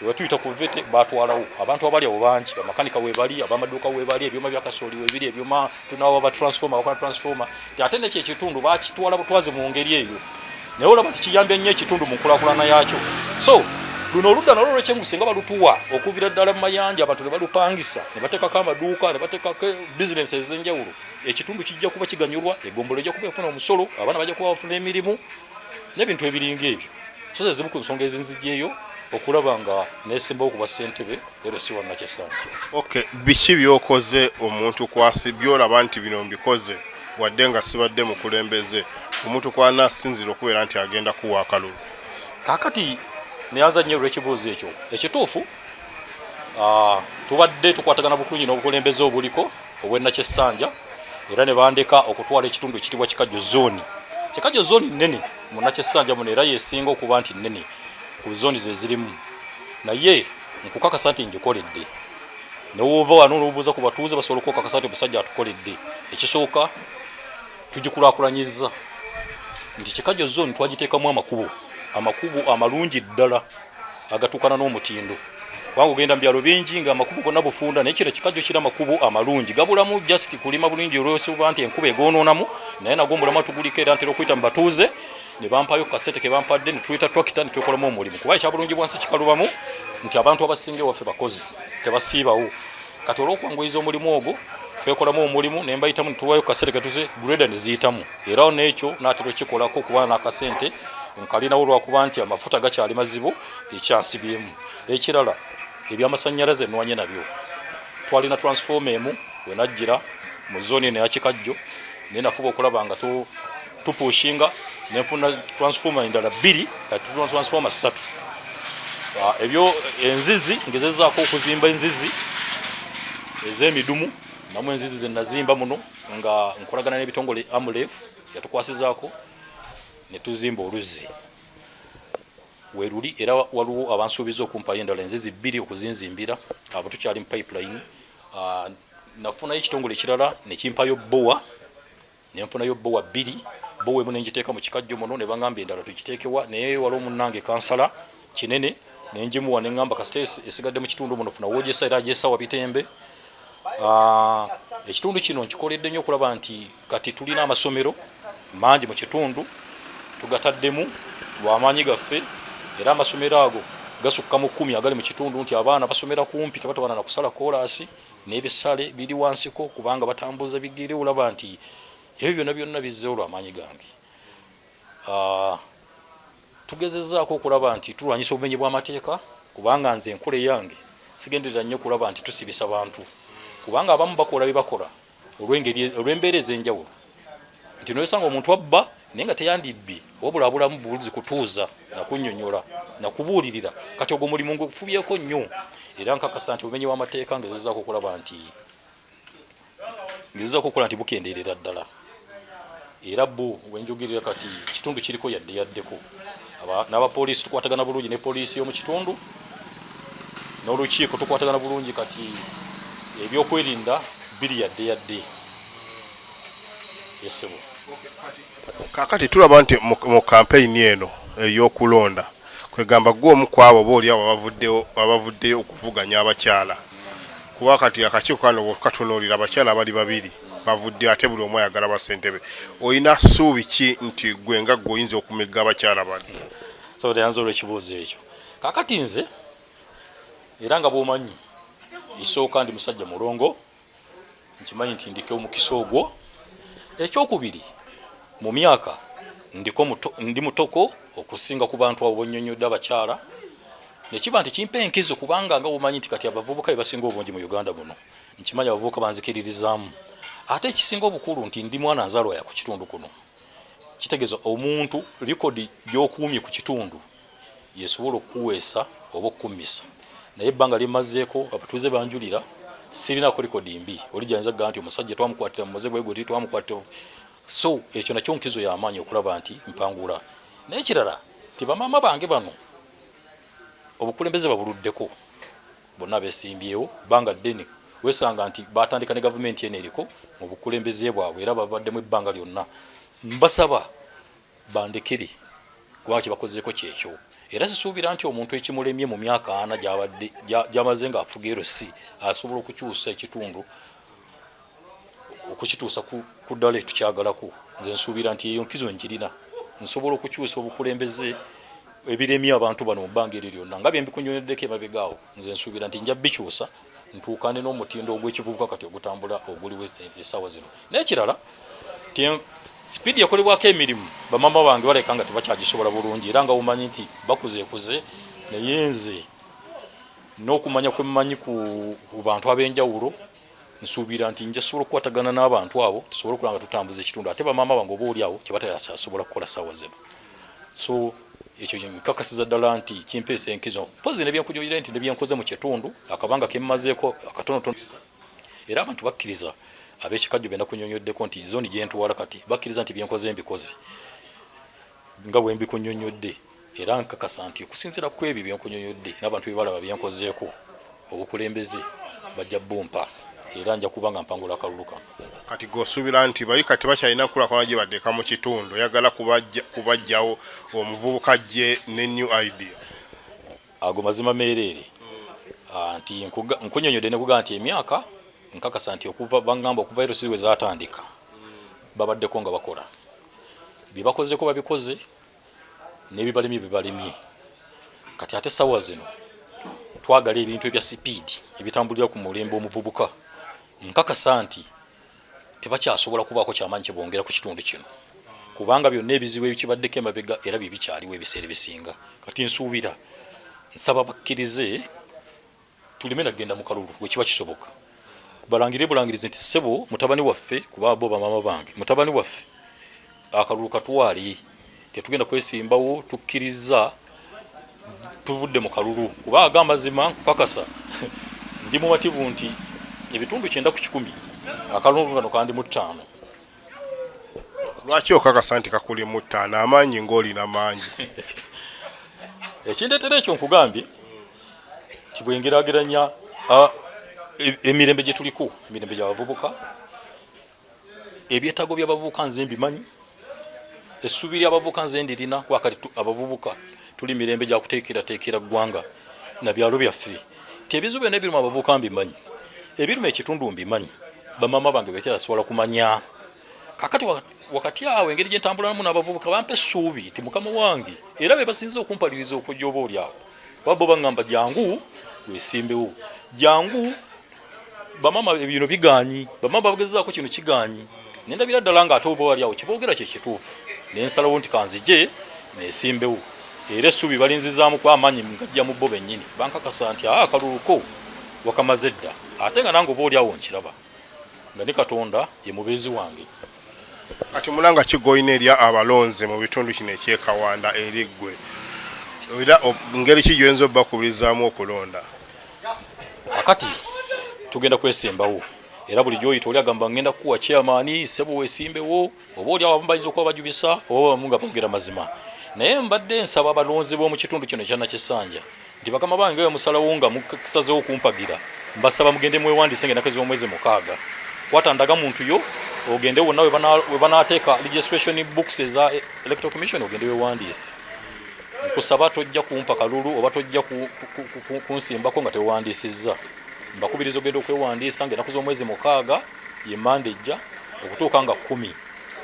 wetuyita ku vete batwalawo abantu abali abo bangi bamakanika webali abamaduka webali ebyuma byakasooli webiri ebyuma tunawo ba transformer wakona transformer ate nekyo ekitundu bakitwala butwaze mu ngeri eyo naye olaba nti kiyambye nnyo ekitundu mu nkulakulana yakyo so luno oludda nalwo lwekyengusi nga balutuwa okuvira ddala mu mayanja abantu ne balupangisa ne bateekako amaduuka ne bateekako bizinesi ez'enjawulo ekitundu kijja kuba kiganyulwa egombolo ejja kuba efuna omusolo abaana bajja kuba bafuna emirimu n'ebintu ebiringa ebyo so ze zimu ku nsonga ezinzijjeeyo okulaba nga neesimbawo ku bassentebe era si wanna Kyesanje. Okay, biki byokoze omuntu kwasi byolaba nti bino mbikoze wadde nga sibadde mukulembeze omuntu kwana asinzira okubeera nti agenda kuwa akalulu kakati neyanza nnyo olw'ekibuuzo ekyo ekituufu tubadde tukwatagana bulungi n'obukulembeze obuliko obw'Nakyesanja era ne bandeka okutwala ekitundu ekitibwa Kikajjo zooni. Kikajjo zooni nnene mu Nakyesanja muno era yeesinga okuba nti nnene ku zooni ze zirimu naye nkukakasa nti ngikoledde newoova wano n'obuuza ku batuuze basobola okukakasa nti omusajja atukoledde ekisooka tugikulaakulanyiza nti Kikajjo zooni twagiteekamu amakubo amalungi ddala agatuukana n'omutindo kubanga ogenda mu byalo bingi nga amakubo gonna bufunda naye kino Kikajjo kiri amakubo amalungi gabulamu just kulima bulungi olw'osuuba nti enkuba egoononamu naye nagwo omulamu atuguliko era ntera okuyita mu batuuze ne bampayo kasete ke bampadde ne tuyita tractor ne twekolamu omulimu kuba ekyabulungi bwansi kikalubamu nti abantu abasinga waffe bakozi tebasiibawo kati olw'okwanguyiza omulimu ogwo twekolamu omulimu ne mbayitamu ne tuwayo kasete ketuze greda ne ziyitamu era n'ekyo n'atera okikolako okuba n'akasente nkalinawo lwakuba nti amafuta gakyali mazibu ekyansibyemu ekirala ebyamasannyalaze nwanye nabyo twalina transformer emu wenajjira mu zooni eno eya Kikajjo naye nafuba okulaba nga tupushinga nenfuna transformer endala 2 transformer 3 ebyo enzizi ngezezaako okuzimba enzizi ez'emidumu namu enzizi zenazimba muno nga nkolagana n'ebitongole Amref yatukwasizaako ne tuzimba oluzzi weruli era waliwo abansuubiza okumpayo endala enzizi 2 okuzinzimbira abo tukyali mu pipeline nafunayo ekitongole ekirala nekimpayo bowa nenfunayo bowa 2 bowa emu nenjiteeka mu Kikajjo muno ne bangambye endala tukiteekewa naye waliwo munnange kansala kinene nenjimuwa neŋŋamba kasite esigadde mu kitundu muno funa wogyesa era agyesawa bitembe ekitundu kino nkikoledde nnyo okulaba nti kati tulina amasomero mangi mu kitundu tugataddemu lw'amaanyi gaffe era amasomero ago gasukka mu 10 agali mu kitundu nti abaana basomera kumpi tebatabana na kusala kolasi n'ebisale biri wansiko kubanga batambuza bigire olaba nti ebyo byonna bizze olw'amaanyi gange tugezezaako okulaba nti tulwanyisa obumenyi bw'amateeka kubanga nze enkula yange sigenderera nnyo okulaba nti tusibisa bantu kubanga abamu bakola bibakola olw'embeera ez'enjawulo nti noyesanga omuntu abba naye nga teyandibbi wabula abulamu buwulizi kutuuza nakunnyonnyola nakubuulirira kati ogwo mulimu ngufubyeko nnyo era nkakasa nti obumenyi bw'amateeka ngezezaako okulaba nti okola nti bukendeerera ddala era bo wenjogirira kati kitundu kiriko yaddeko n'abapoliisi tukwatagana bulungi ne poliisi y'omu kitundu n'olukiiko tukwatagana bulungi kati ebyokwerinda biri yadde yesebo kakati tulaba nti mu campaign eno ey'okulonda kwegamba gw'omu kwabo boolyawo abavuddeyo okuvuganya abakyala kuba kati akakiiko kano katunuulira abakyala bali 2 bavudde ate buli omu ayagala bassentebe olina ssuubi ki nti gwe nga gwe oyinza okumegga abakyala bali so yanza olw'ekibuuzo ekyo kakati nze era nga bw'omanyi isooka ndi musajja mulongo nkimanyi nti ndiko omukisa ogwo ekyokubiri mu myaka ndi mutoko okusinga ku bantu abo bonnyonnyodde abakyala nekiba nti kimpa enkizo kubanga nga bw'omanyi nti kati abavubuka bebasinga obungi mu Uganda buno nkimanyi abavubuka banzikiririzaamu ate ekisinga obukulu nti ndi mwana nzaalwa ku kitundu kuno kitegeeza omuntu likodi gy'okuumye ku kitundu yesobola okuweesa oba okukumisa naye ebbanga limazeeko abatuuze banjulira sirinako likodi mbi olijjanza gamba nti omusajja twamukwatira mu muze bwegoti twamukwatira so ekyo nakyo nkizo y'amaanyi okulaba nti mpangula naye kirala ti bamaama bange bano obukulembeze babuluddeko bonna beesimbyewo bbanga ddene wesanga nti batandika ne gavumenti eno eriko mu bukulembeze bwabwe era babaddemu ebbanga lyonna mbasaba bandekere kubanga kyebakozeeko kyekyo era sisuubira nti omuntu ekimulemye mu myaka 4 gyamaze ng'afuga LC asobola okukyusa ekitundu okukituusa ku ddala tukyagalako. Nze nsuubira nti eyo nkizo nkirina, nsobola okukyusa obukulembeze ebiremye abantu bano mu bbanga eryo lyonna nga bye mbikunyonyoddeko emabegaawo. Nze nsuubira nti nja bikyusa ntuukane n'omutindo ogw'ekivubuka kati ogutambula oguliwo essaawa zino. N'ekirala sipiidi yakolebwako emirimu bamama bange baleka nga tebakyagisobola bulungi, era nga bumanyi nti bakuzeekuze, naye nze n'okumanya kwe mmanyi ku bantu ab'enjawulo nsuubira nti nja sobola okukwatagana n'abantu abo tusobole okulaba nga tutambuza ekitundu ate bamama bange oba oli awo kye batakyasobola kukola ssaawa zino. So ekyo nkakasiza ddala nti kimpeesa enkizo pozi nebyenkujoyire nti nebyenkoze mu kitundu akabanga kemmazeeko akatonotono, era abantu bakkiriza ab'ekikajjo benda kunyonyoddeko nti zooni gyentwala kati bakkiriza nti byenkoze mbikoze nga bwe mbikunyonyodde, era nkakasa nti okusinziira ku ebyo byenkunyonyodde n'abantu bye balaba byenkozeeko obukulembeze bajja bumpa, era nja kuba nga mpangula akalulu kange. Kati g'osuubira nti bali kati bakyalina nkulakulana gye baddeka mu kitundu, oyagala kubajjawo omuvubuka gye ne new idea? Ago mazima meereere nti nkunyonyodde ne kugaa nti emyaka nkakasa nti bangamba okuva LC we zaatandika babaddeko nga bakola bye bakozeko babikoze n'ebibalemye bibalemye. Kati ate ssaawa zino twagala ebintu ebya sipiidi ebitambulira ku mulembe omuvubuka. Nkakasa nti tebakyasobola kubaako kyamaanyi kye bongera ku kitundu kino, kubanga byonna ebizibu ebikibaddeko emabega era bye bikyaliwo ebiseera ebisinga. Kati nsuubira nsaba bakkirize tuleme nagenda mu kalulu bwe kiba kisoboka, bulangirize nti ssebo mutabani waffe, kuba bo bamama bange, mutabani waffe akalulu katwali tetugenda kwesimbawo tukkiriza tuvudde mu kalulu, kuba ag'amazima nkakasa ndi mumativu nti ebitundu 9 ku 10 akalulu kano kandi mu 5. Lwaki okakasa nti kakuli mu 5 amaanyi ng'olina mangi? Ekindeetera ekyo nkugambye nti bwengerageranya emirembe gye tuliko, emirembe gy'abavubuka, ebyetaago by'abavubuka nze mbimanyi, essuubi ly'abavubuka nze ndirina, kwakati abavubuka tuli mirembe gya kuteekerateekera ggwanga na byalo byaffe. Ti ebizibu byonna ebirimu abavubuka mbimanyi, ebirimu ekitundu mbimanyi, bamama bange bekyasobola kumanya. Kakati wakati awo engeri gye ntambulamu n'abavubuka bampa essuubi ti mukama wange, era be basinze okumpaliriza okujja oba oli awo babo baŋŋamba jangu weesimbewo, jangu bamama ebino biganyi, bamama bagezaako kino kiganyi. Nendabira ddala nga ate oba wali awo kiboogera kye kituufu, nensalawo nti kanzije neesimbewo, era essuubi balinzizaamu kwa amaanyi ngajja mu bo bennyini. Bankakasa nti akaluluko wakamaze dda, ate nga nange oba oli awo nkiraba nga ne Katonda ye mubeezi wange. Kati mulanga kigoyina eri abalonze mu bitundu kino ekyekawanda eri ggwe, era ngeri ki gyoyinza obbakubirizaamu okulonda? Akati tugenda kwesimbawo, era buli gy'oyita oli agamba ngenda kuwa chairman ssebo weesimbewo, oba oli awo bayinza okuba bajubisa oba bamu nga boogera mazima. Naye mbadde nsaba abalonzi b'omu kitundu kino ekya Nakisanja nti bakama bange musalawo nga mukisazeewo okumpagira, mbasaba mugende mwewandiise ng'ennaku ez'omwezi 6 watandaga muntu yo ogende wonna we banaateeka registration books eza Electoral Commission ogende wewandiise. Nkusaba tojja kumpa kalulu oba tojja kunsimbako nga tewandiisizza. Mbakubiriza ogenda okwewandiisa ng'ennaku z'omwezi 6 ye Mande ejja okutuuka nga 10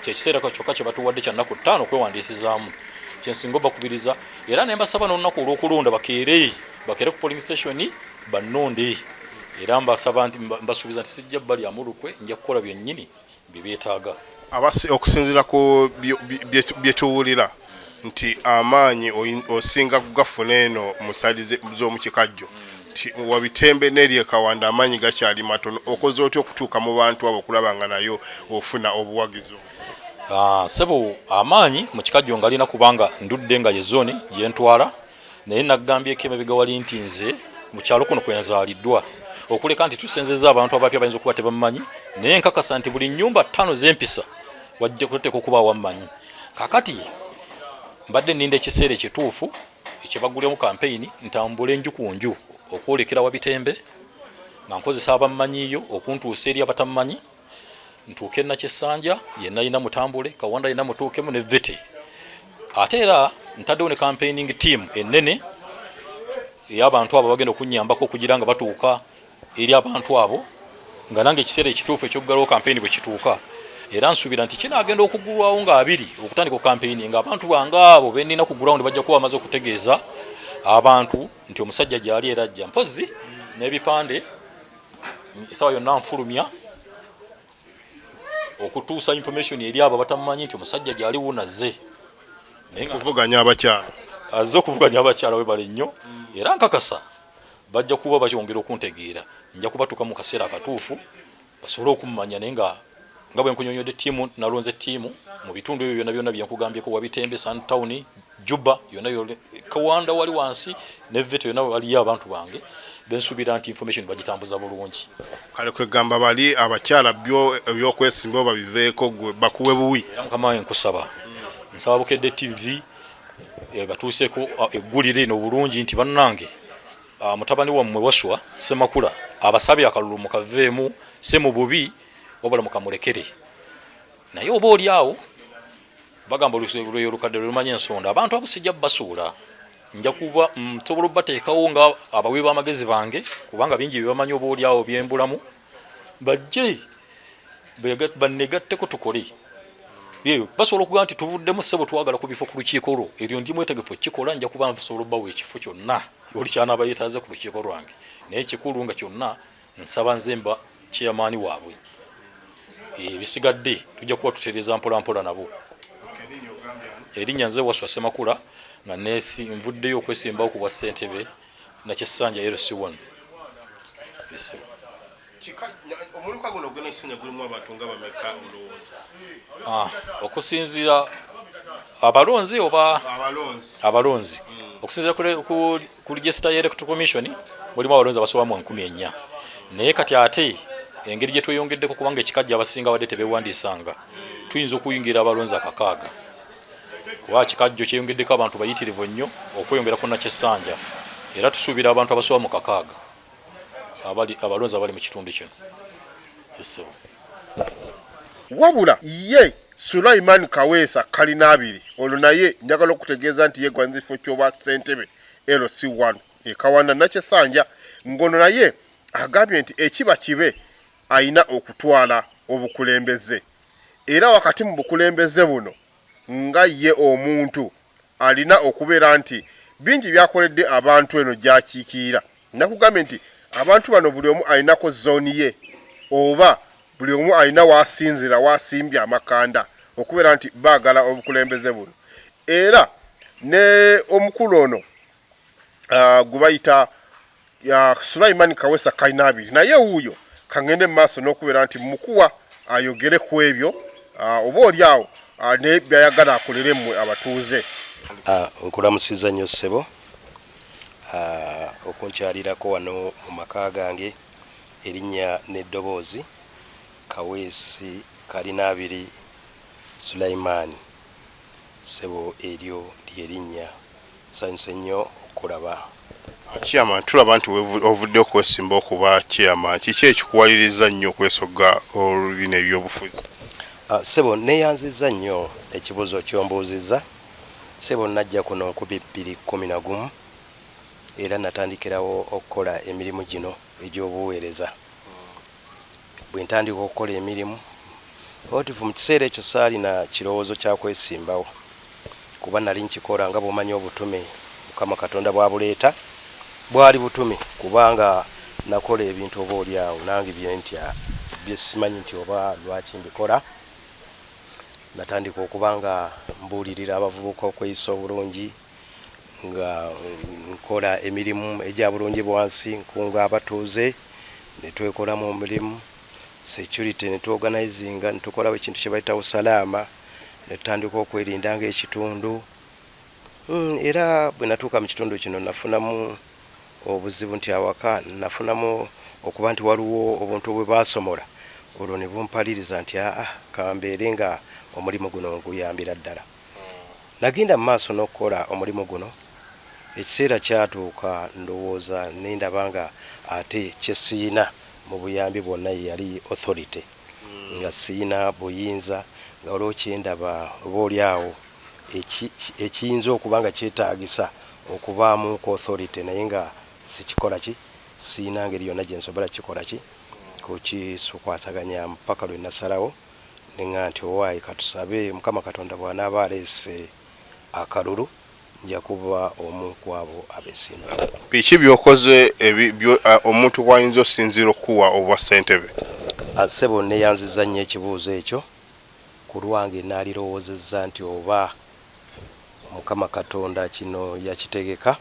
kyekiseera kyokka kye batuwadde kya nnaku 5 okwewandiisizaamu. Kyensinga obbakubiriza, era ne mbasaba n'olunaku olw'okulonda bakeere ku polling station bannonde, era mbasaba nti mbasuubiza nti sijja balyamu lukwe, nja kukola byennyini bibeetaaga. Okusinziira ku bye tuwulira nti amaanyi osinga kugafuna eno mu saidi z'omu kikajjo, nti wabitembe n'eri ekawanda amaanyi gakyali matono, okoze otya okutuuka mu bantu abo okulaba nga nayo ofuna obuwagizi? Ssebo amaanyi mu kikajjo ngalina kubanga ndudde nga ye zooni gyentwala, naye naggambyeko emabega wali nti nze mu kyalo kuno kwe nzaaliddwa, okuleka nti tusenzeza abantu abapya bayinza okuba tebamanyi, naye nkakasa nti buli nnyumba 5 z'empisa wajja kuteeka okuba wammanyi. Kakati mbadde nninda ekiseera ekituufu ekyebagulemu kampeyini ntambula enju ku nju okwolekera Wabitembe nga nkozesa abammanyiyo okuntuusa eri abatammanyi, ntuuke Nakisanja yenna yina mutambule, Kawanda yina mutuukemu ne Vete. Ate era ntaddewo ne campaigning team ennene ey'abantu abo bagenda okunyambako okugira nga batuuka eri abantu abo nga nange ekiseera ekituufu ekyoggalawo campaign bwe kituuka, era nsuubira nti kinaagenda okugulwawo nga 2 okutandika campaign nga abantu bange abo benina ku ground bajja kuba bamaze okutegeeza abantu nti omusajja gyali era ajja mpozi n'ebipande esawa yonna nfulumya okutuusa information eri abo batamanyi nti omusajja gyali wunaze kuvuganya abakyala azze okuvuganya abakyala webale nnyo era nkakasa bajja kuba bakyongera okuntegeera nja kubatuuka mu kaseera akatuufu basobole okumanya naye nga bwe nkunyonyodde ttiimu nalonze ttiimu mu bitundu ebyo byonna byonna byenkugambyeko Wabitembe, Suntown, Juba yonna Kawanda wali wansi ne Veto yonna waliyo abantu bange bensuubira nti information bagitambuza bulungi. Kale kwegamba bali abakyala ebyokwesimbawo babiveeko gwe bakuwe buwi. Mukama wange nkusaba nsaba Bukedde TV batuuseeko eggulire eno bulungi nti bannange mutabani wammwe Waswa Ssemakula abasabye akalulu mukaveemu se mu bubi wabula mukamulekere naye oba oli awo bagamba oluseyo olukadde lumanya ensonda abantu abo sijja basuula nja kuba nsobola bateekawo nga abawi b'amagezi bange kubanga bingi byebamanyi oba oli awo byembulamu bajje bannegatteko tukole basobola okugaa nti tuvuddemu ssebo twagala ku bifo ku lukiiko lwo eryo ndi mwetegefu okukikola nja kuba nsobola obbawo ekifo kyonna oli kyanaaba yeetaaze ku lukiiko lwange naye ekikulu nga kyonna nsaba nzemba chairman waabwe ebisigadde tujja kuba tutereeza mpolampola nabo. Erinnya nze Waswa Ssemakula nga nvuddeyo okwesimbawo ku bwa ssentebe Nakisanja LC1. Omuluka guno gwena Kisanja gulimu abantu nga bameka olowooza? Okusinziira abalonzi oba abalonzi okusinziira ku Register Electoral Commission mulimu abalonzi abasoba mu 1400 naye kati ate engeri gye tweyongeddeko kubanga ekikajja abasinga badde tebeewandiisanga tuyinza okuyingira abalonzi 600 kuba kikajjo kyeyongeddeko abantu bayitirivu nnyo okweyongera ku Nakisanja era tusuubira abantu abasoba mu 600 abalonzi abali mu kitundu kino. Wabula ye Sulaiman Kaweesa Kalinaabiri olwo naye njagala okutegeeza nti yegwa nzifo ky'obwa ssentebe LC1 Kawanda Nakisanja ngono naye agambye nti ekiba kibe ayina okutwala obukulembeze era wakati mu bukulembeze buno nga ye omuntu alina okubeera nti bingi byakoledde abantu eno gyakiikirira. Nakugambye nti abantu bano buli omu alinako zooni ye oba buli omu alina waasinzira waasimbye amakanda okubeera nti baagala obukulembeze buno era ne omukulu ono gwe bayita Sulaiman Kaweesa Kalinaabiri naye wuuyo kangende maaso n'okubeera nti mukuwa ayogere ku ebyo oba oli awo ne byayagala akolere mmwe abatuuze. Nkulamusiza nnyo ssebo okunkyalirako wano mu maka gange erinnya n'eddoboozi Kaweesi Kalinaabiri Sulaiman ssebo eryo lyerinnya nsanyuse nnyo okulaba. Chairman, tulaba nti ovudde okwesimba okuba chairman kiki ekikuwaliriza nnyo okwesogga olubina ebyobufuzi? Ssebo neeyanzizza nnyo ekibuuzo kyombuuzizza. Ssebo najja kuno 2011 era natandikirawo okukola emirimu gino egy'obuweereza. Bwe ntandika okukola emirimu otifu mu kiseera ekyo saalina kirowoozo kyakwesimbawo kuba nali nkikola nga bw'omanyi obutume Mukama Katonda bwabuleeta bwali butume kubanga nakola ebintu oba oli awo nange byesimanyi nti oba lwaki mbikola. Natandika okubanga mbuulirira abavubuka okweyisa obulungi nga nkola emirimu egya bulungi bwansi nkunga abatuuze ne twekolamu omirimu security ne tuorganizinga ne tukolawo ekintu kye bayita Usalama ne tutandika okwerinda ng'ekitundu era bwe natuuka mu kitundu kino nafunamu obuzibu nti awaka nafunamu okuba nti waliwo obuntu bwe basomola olwo ne bumpaliriza nti kambeere nga omulimu guno nguyambira ddala. Nagenda mu maaso n'okukola omulimu guno ekiseera kyatuuka ndowooza nendaba nga ate kyesiina mu buyambi bwonna yali authority nga siina buyinza nga olwo kyendaba oba oli awo ekiyinza okuba nga kyetaagisa okubaamu ku authority naye nga sikikola ki siina ngeri yonna gye nsobola kikola ki kukisukwasaganya mpaka lwe nasalawo neŋŋa nti owaayi katusabe Mukama Katonda bw'anaaba aleese akalulu nja kuba omu ku abo abeesimba. Biki byokoze omuntu bw'ayinza okusinziira okuwa obwa ssentebe? Ssebo neeyanziza nnyo ekibuuzo ekyo ku lwange naalirowoozezza nti oba Mukama Katonda kino yakitegeka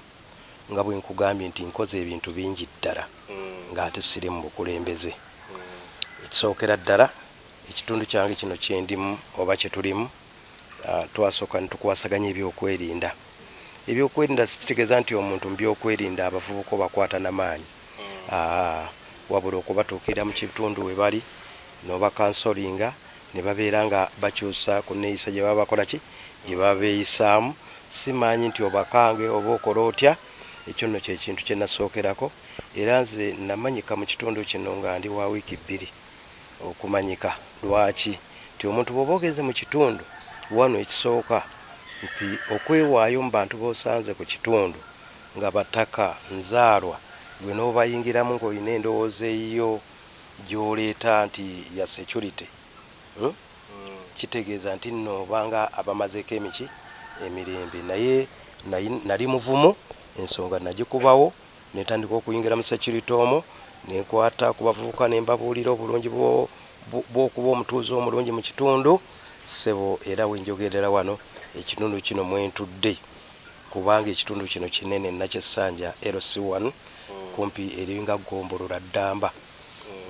nga bwe nkugambye nti nkoze ebintu bingi ddala ng'ate siri mu bukulembeze. Ekisookera ddala ekitundu kyange kino kyendimu oba kye tulimu twasooka ne tukwasaganya ebyokwerinda. Ebyokwerinda sikitegeeza nti omuntu mu byokwerinda abavubuka obakwata n'amaanyi, wabula okubatuukirira mu kitundu we bali n'oba kansolinga ne babeera nga bakyusa ku nneeyisa gye baba bakola ki gye baba beeyisaamu. Simanyi nti obakange oba okola otya, ekyo nno kyekintu kye nasookerako era nze namanyika mu kitundu kino nga ndi wa wiiki 2 okumanyika. Lwaki? Nti omuntu bw'oba ogeze mu kitundu wano ekisooka nti okwewaayo mu bantu b'osanze ku kitundu nga bataka nzaalwa gwe n'obayingiramu ng'olina endowooza eyiyo gy'oleeta nti ya security, kitegeeza nti nno obanga abamazeeko emirembe. Naye nali muvumu, ensonga nagikubawo netandika okuyingira mu security omwo nenkwata ku bavubuka ne mbabuulira obulungi bw'okuba omutuuze omulungi mu kitundu. Ssebo era wenjogerera wano ekitundu kino mwentudde kubanga ekitundu kino kinene Nakyesanja LC1 kumpi eringa Gombolola Ddamba,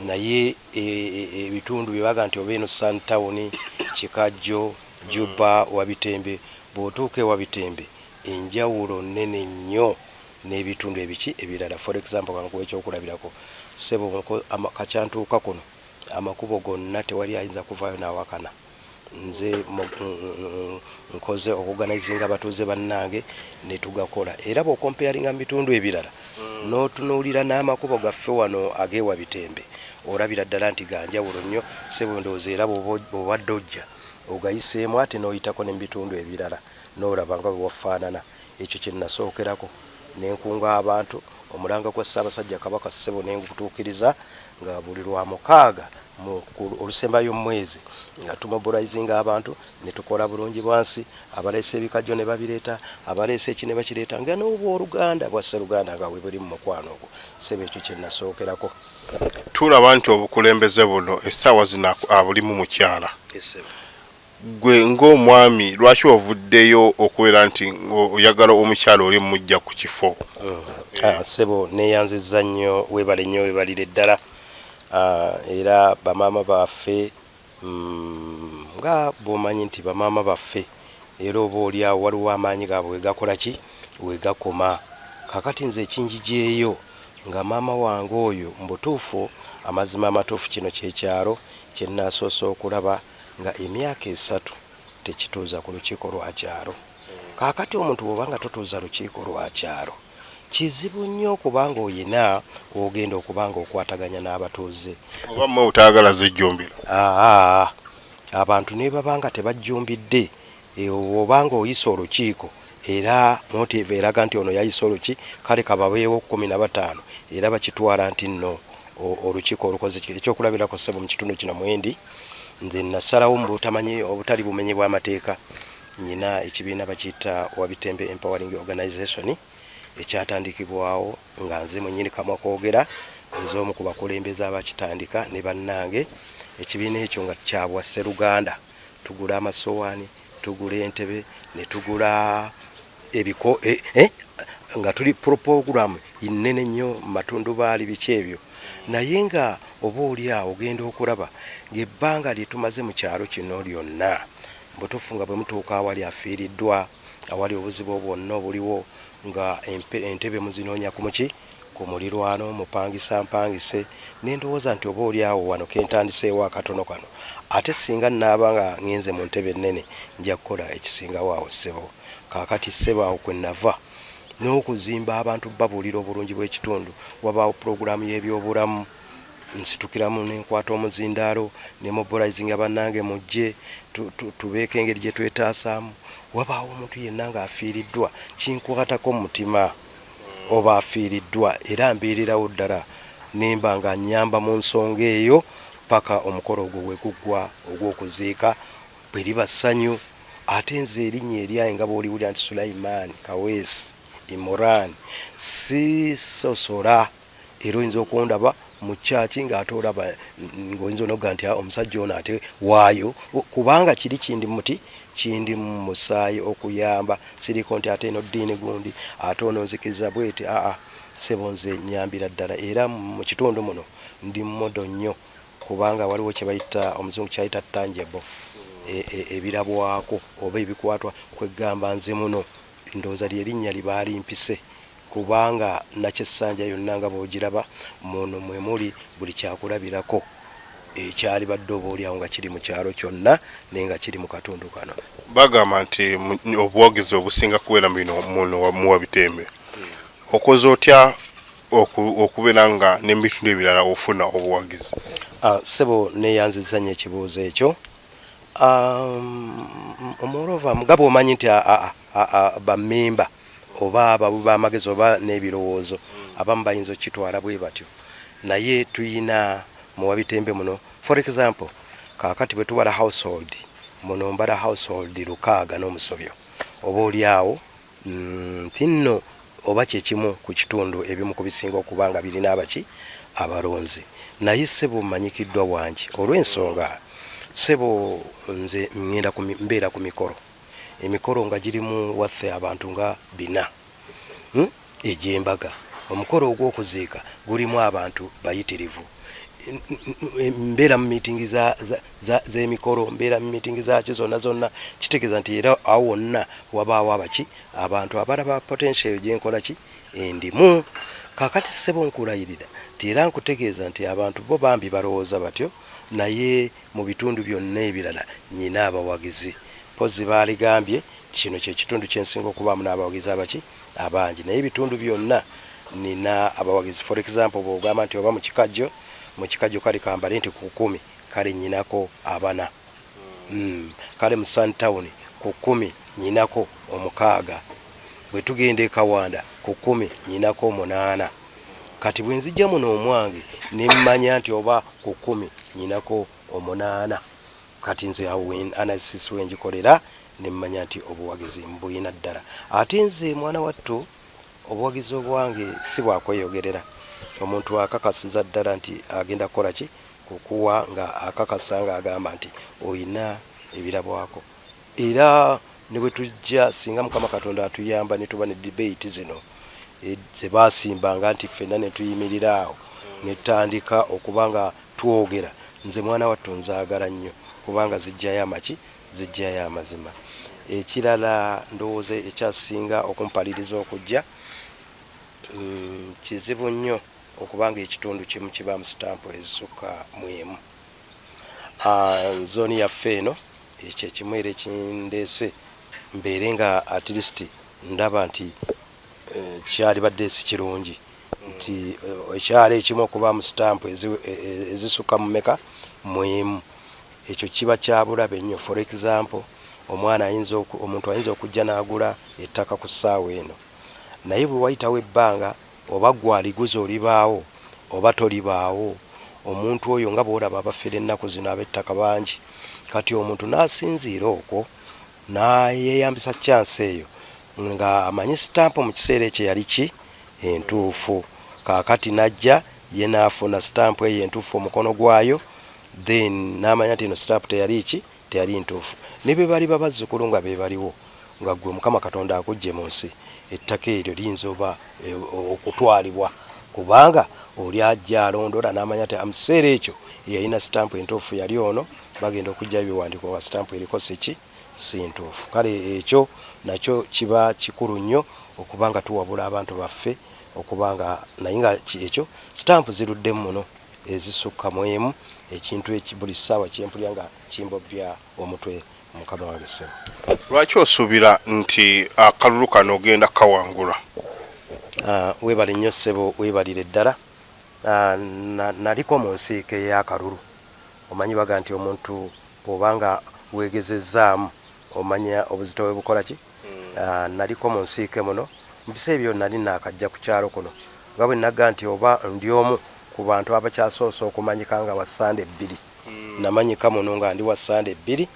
naye ebitundu byebaga nti oba eno Suntown, Kikajjo, Juba, Wabitembe, bw'otuuka Wabitembe enjawulo nnene nnyo n'ebitundu ebiki ebirala. For example kankuwa ekyokulabirako, Ssebo kakyantuuka kuno amakubo gonna tewali ayinza kuvaayo n'awakana. Nze nkoze okuganizinga abatuuze bannange ne tugakola, era bw'okompeyaringa mu bitundu ebirala n'otunuulira n'amakubo gaffe wano ag'ewa Bitembe olabira ddala nti ganjawulo nnyo. Ssebo ndowooza era bw'obadde ojja ogayiseemu ate n'oyitako ne mu bitundu ebirala n'olaba nga bwe wafaanana. Ekyo kye nasookerako n'enkunga abantu omulanga gwa Ssaabasajja Kabaka Ssebo n'engutuukiriza nga buli lwa 6 olusembayo mu mwezi nga tumobilizinga abantu ne tukola bulungi bwansi. Abaleese ebikajjo ne babireeta, abaleese eki ne bakireeta nga n'obwa Oluganda bwa Sseruganda nga we buli mu mukwano ogwo. Ssebo ekyo kye nasookerako. Tulaba nti obukulembeze buno essaawa zino abulimu mukyala. Gwe ng'omwami lwaki ovuddeyo okubeera nti oyagala omukyala oli mujja ku kifo? Ssebo neeyanziza nnyo, weebale nnyo, weebalire ddala. Era bamaama baffe nga bw'omanyi nti bamaama baffe era oba oliawo waliwo amaanyi gaabwe wegakola ki wegakoma. Kakati nze ekinjijeeyo nga maama wange oyo mu butuufu amazima amatuufu kino kyekyalo kye nnaasoosa okulaba nga emyaka 3 tekituuza ku lukiiko lwa kyalo. Kakati omuntu bw'oba nga totuuza lukiiko lwa kyalo kizibu nnyo okubanga oyina ogenda okubanga okwataganya n'abatuuze. Oba mmwe otayagala zijjumbira? Abantu ne babanga tebajjumbidde obanga oyisa olukiiko era motive eraga nti ono yayisa oluki kale kababeewo 15 era bakitwala nti nno olukiiko olukoze ekyokulabirako. Ssebo mu kitundu kino mwendi nze nasalawo mu butamanyi obutali bumenyi bw'amateeka nyina ekibiina bakiyita Wabitembe Empowering Organization ekyatandikibwawo nga nze mwennyini kamwa koogera nze omu ku bakulembeze abakitandika ne bannange. Ekibiina ekyo nga kyabwa Sseruganda, tugula amasowaani, tugula entebe, ne tugula ebiko nga tuli program inene nnyo matundubaali biki ebyo. Naye nga oba oli awo ogenda okulaba ng'ebbanga lye tumaze mu kyalo kino lyonna mbutuufu nga bwe mutuuka awali afiiriddwa, awali obuzibu bwonna obuliwo nga entebe muzinoonya ku muki ku mulirwano mupangisa mpangise, n'endowooza nti oba oli awo wano kentandiseewo akatono kano ate singa nnaaba nga ngenze mu ntebe ennene nja kukola ekisingawo awo. Ssebo kaakati Ssebo awo kwe nava n'okuzimba abantu babuulira obulungi bw'ekitundu. Wabaawo pulogulaamu y'ebyobulamu nsitukiramu nenkwata omuzindaalo ne mobilizinga bannange mujje tubeeko engeri gye twetaasaamu. Wabaawo omuntu yenna ng'afiiriddwa kinkwatako mu mutima oba afiiriddwa era mbeererawo ddala nimba nga nnyamba mu nsonga eyo paka omukolo ogwo bwe guggwa ogw'okuziika bwe liba ssanyu. Ate nze erinnya eryaye nga bw'oliwulira nti Sulaiman Kaweesi Imran sisosola era oyinza okundaba mu kyaki ng'ate olaba ng'oyinza onoga nti omusajja ono ate waayo kubanga kiri kindi muti kindi mu musaayi okuyamba siriko nti ate eno ddiini gundi ate ono nzikiriza bwete sebo nze nyambira ddala era mu kitundu muno ndi mmodo nnyo kubanga waliwo kye bayita omuzungu kyayita tangible ebirabwako oba ebikwatwa kwegamba nze muno ndowooza lyerinnya libaali mpise kubanga nakyessanja yonna nga bw'ogiraba muno mwe muli buli kyakulabirako ekyali badde oba oliawo nga kiri mu kyalo kyonna naye nga kiri mu katundu kano. Bagamba nti obuwagizi obusinga kubeera muno muwa Bitembe. Okoze otya okubeera nga n'ebitundu ebirala ofuna obuwagizi? Sebo neeyanziza nnyo ekibuuzo ekyo. Omolova mugabo omanyi nti bammemba oba abawi b'amagezi oba n'ebirowoozo abamu bayinza okukitwala bwe batyo, naye tuyina muwa Bitembe muno for example kaakati bwe tubala household muno mbala household 600 n'omusobyo oba oliawo ntinno oba kyekimu ku kitundu ebimu ku bisinga okubanga birina abaki abalonzi. Naye sebo mmanyikiddwa wangi olw'ensonga sebo nze ngenda mbeera ku emikolo nga girimu waffe abantu nga 4 egy'embaga. Omukolo ogw'okuziika gulimu abantu bayitirivu. Mbeera mu miitingi z'emikolo, mbeera mu miitingi zakyo zonna kitegeeza nti era awo wonna wabaawo abaki abantu abalaba potential gyenkola ki endimu. Kaakati sebo nkulayirira nti era nkutegeeza nti abantu bo bambi balowooza batyo, naye mu bitundu byonna ebirala nyina abawagizi. Pozi baaligambye kino kye kitundu kyensinga okubaamu n'abawagizi abaki abangi, naye ebitundu byonna nina abawagizi. For example bw'ogamba nti oba mu kikajjo kale kambale nti ku 10 kale nyinako 4, kale mu Suntown ku 10 nyinako 6, bwe tugenda e Kawanda ku 10 nyinako 8. Kati bwe nzijja muno omwange ne mmanya nti oba ku 10 nyinako 8, kati nze awo analysis wenjikolera ne mmanya nti obuwagizi mbuyina ddala. Ate nze mwana wattu obuwagizi obwange si bwakweyogerera. Omuntu akakasiza ddala nti agenda kukola ki kukuwa nga akakasa nga agamba nti oyina ebirabwako. Era ne bwe tujja singa Mukama Katonda atuyamba ne tuba ne debate zino ze basimbanga nti ffenna ne tuyimirira awo ne tutandika okubanga twogera, nze mwana wattu nzaagala nnyo kubanga zijjayo amaki zijjayo amazima. Ekirala ndowooza ekyasinga okumpaliriza okujja kizibu nnyo okubanga ekitundu kimu kibaamu sitampu ezisukka mu emu. Zooni yaffe eno ekyo ekimu era ekindeese mbeere nga at least ndaba nti kyali badde si kirungi nti ekyalo ekimu okubaamu sitampu ezisukka mu meka mu emu. Ekyo kiba kyabulabe nnyo. For example omuntu ayinza okujja n'agula ettaka ku ssaawa eno, naye bwe wayitawo ebbanga oba gwaliguza olibaawo oba tolibaawo, omuntu oyo nga bw'olaba abafere ennaku zino ab'ettaka bangi, kati omuntu n'asinziira okwo n'ayeyambisa chance eyo nga amanyi sitampu mu kiseera ekyo yali ki entuufu. Kaakati najja ye n'afuna sitampu eyo entuufu omukono gwayo, then n'amanya nti eno sitampu teyali ntuufu. Ne be bali babazzukulu nga be baliwo nga gwe Mukama Katonda akujje mu nsi, ettaka eryo liyinza oba okutwalibwa kubanga oli ajja alondola n'amanya nti mu kiseera ekyo yalina sitampu entuufu yali ono, bagenda okujjayo ebiwandiiko nga sitampu eriko si ntuufu. Kale ekyo nakyo kiba kikulu nnyo okubanga tuwabula abantu baffe okubanga naye nga ekyo sitampu ziruddemu muno ezisukka mu emu, ekintu buli ssaawa kyempulya nga kimbobya omutwe. Mukama wange Sebo. Lwaki osuubira nti akalulu kano ogenda kawangula? Weebale nnyo Sebo, weebalire ddala. naliko mu nsiike y'akalulu. Omanyi baga nti omuntu bw'obanga weegezezaamu omanya obuzito bwe bukola ki. Naliko mu nsiike muno mu biseera ebyo nali naakajja ku kyalo kuno nga bwe nagga nti oba ndi omu ku bantu abakyasoose okumanyika nga wa Sande 2. Namanyika muno nga ndi wa Sande 2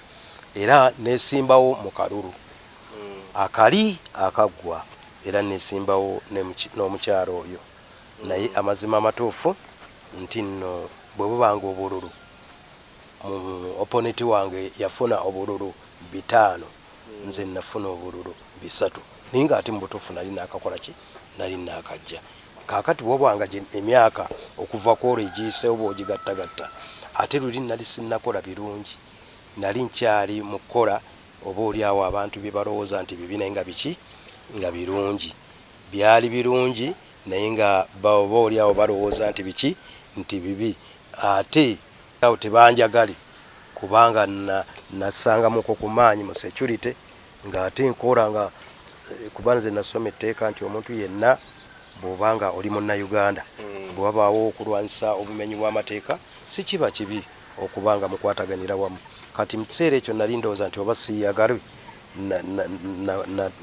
era nesimbawo mu kalulu akali akaggwa era nesimbawo n'omukyalo oyo. Naye amazima amatuufu nti nno bwe bubanga obululu opponent wange yafuna obululu 5 nze nafuna obululu 3 naye nga ate mu butuufu nali naakakola ki nali naakajja. Kaakati bwobwanga emyaka okuva ku olwo egiyiseewo bw'ogigattagatta ate luli nali sinnakola birungi nali nkyali mu kukola oba oliawo abantu bye balowooza nti bibi naye nga biki nga birungi. Byali birungi naye nga oba oliawo balowooza nti biki nti bibi ate awo tebanjagali kubanga nasangamuko ku maanyi mu security nga ate nkola nga kuba nze nasoma etteeka nti omuntu yenna bw'obanga oli munnayuganda bwe wabaawo okulwanyisa obumenyi bw'amateeka si kiba kibi okubanga mukwataganira wamu. Kati mu kiseera ekyo nali ndowooza nti oba siyagalwe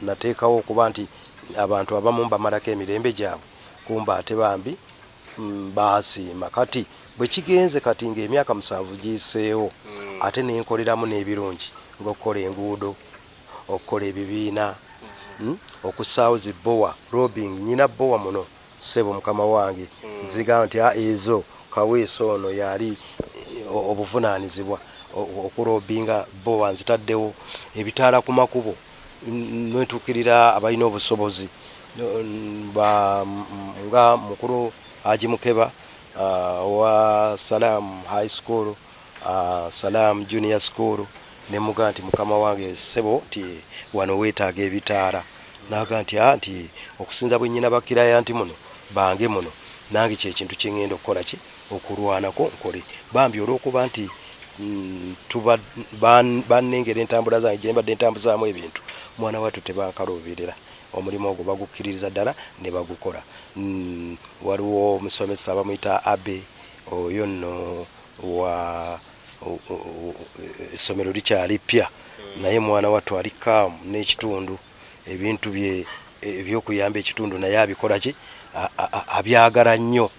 nateekawo okuba nti abantu abamu bamalako emirembe gyabwe kumba ate bambi baasiima. Kati bwe kigenze kati ng'emyaka 7 giyiseewo ate nenkoleramu n'ebirungi ng'okukola enguudo okukola ebibiina okussaawo zi bowa robing. Nyina bowa muno ssebo mukama wange nzigamba nti ezo kaweesa ono yali obuvunaanyizibwa okurobinga bowa nzitaddewo ebitaala ku makubo netuukirira abalina obusobozi nga mukulu Haji Mukeba wa Salam High School, Salam Junior School. Nemuga nti mukama wange ssebo ti wano weetaaga ebitaala naga nti okusinza bwe nnyina bakiraya nti muno bange muno nange kyekintu kyengenda okukola ki okulwanako nkole bambi olw'okuba nti bannengera entambula zange gye mbadde ntambuzaamu ebintu mwana wattu tebankaloobirira omulimu ogwo bagukkiririza ddala ne bagukola. Waliwo omusomesa bamuyita Abe oyo nno wa essomero likyali ppya naye mwana wattu alikaamu n'ekitundu ebintu bye ebyokuyamba ekitundu naye abikola ki abyagala nnyo.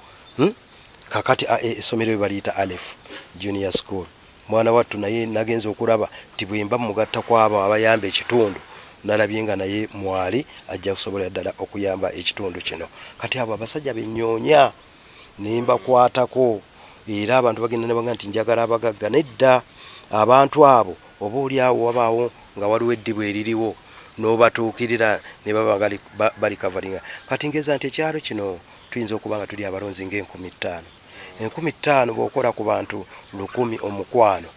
Kakati essomero bye baliyita Aleph Junior School mwana wattu naye nagenza okulaba nti bwemba mugatta kwabo abayamba ekitundu nalabye nga naye mwali ajja kusobola ddala okuyamba ekitundu kino. Kati abo abasajja benyoonya nembakwatako era abantu bagenda ne baga nti njagala abagagga nedda abantu abo oba oliawo wabaawo nga waliwo eddibu eririwo n'obatuukirira ne baba bali kavalinga. Kati ngeza nti ekyalo kino tuyinza okuba nga tuli abalonzi nga 50,000 bw'okola ku bantu 100 omukwano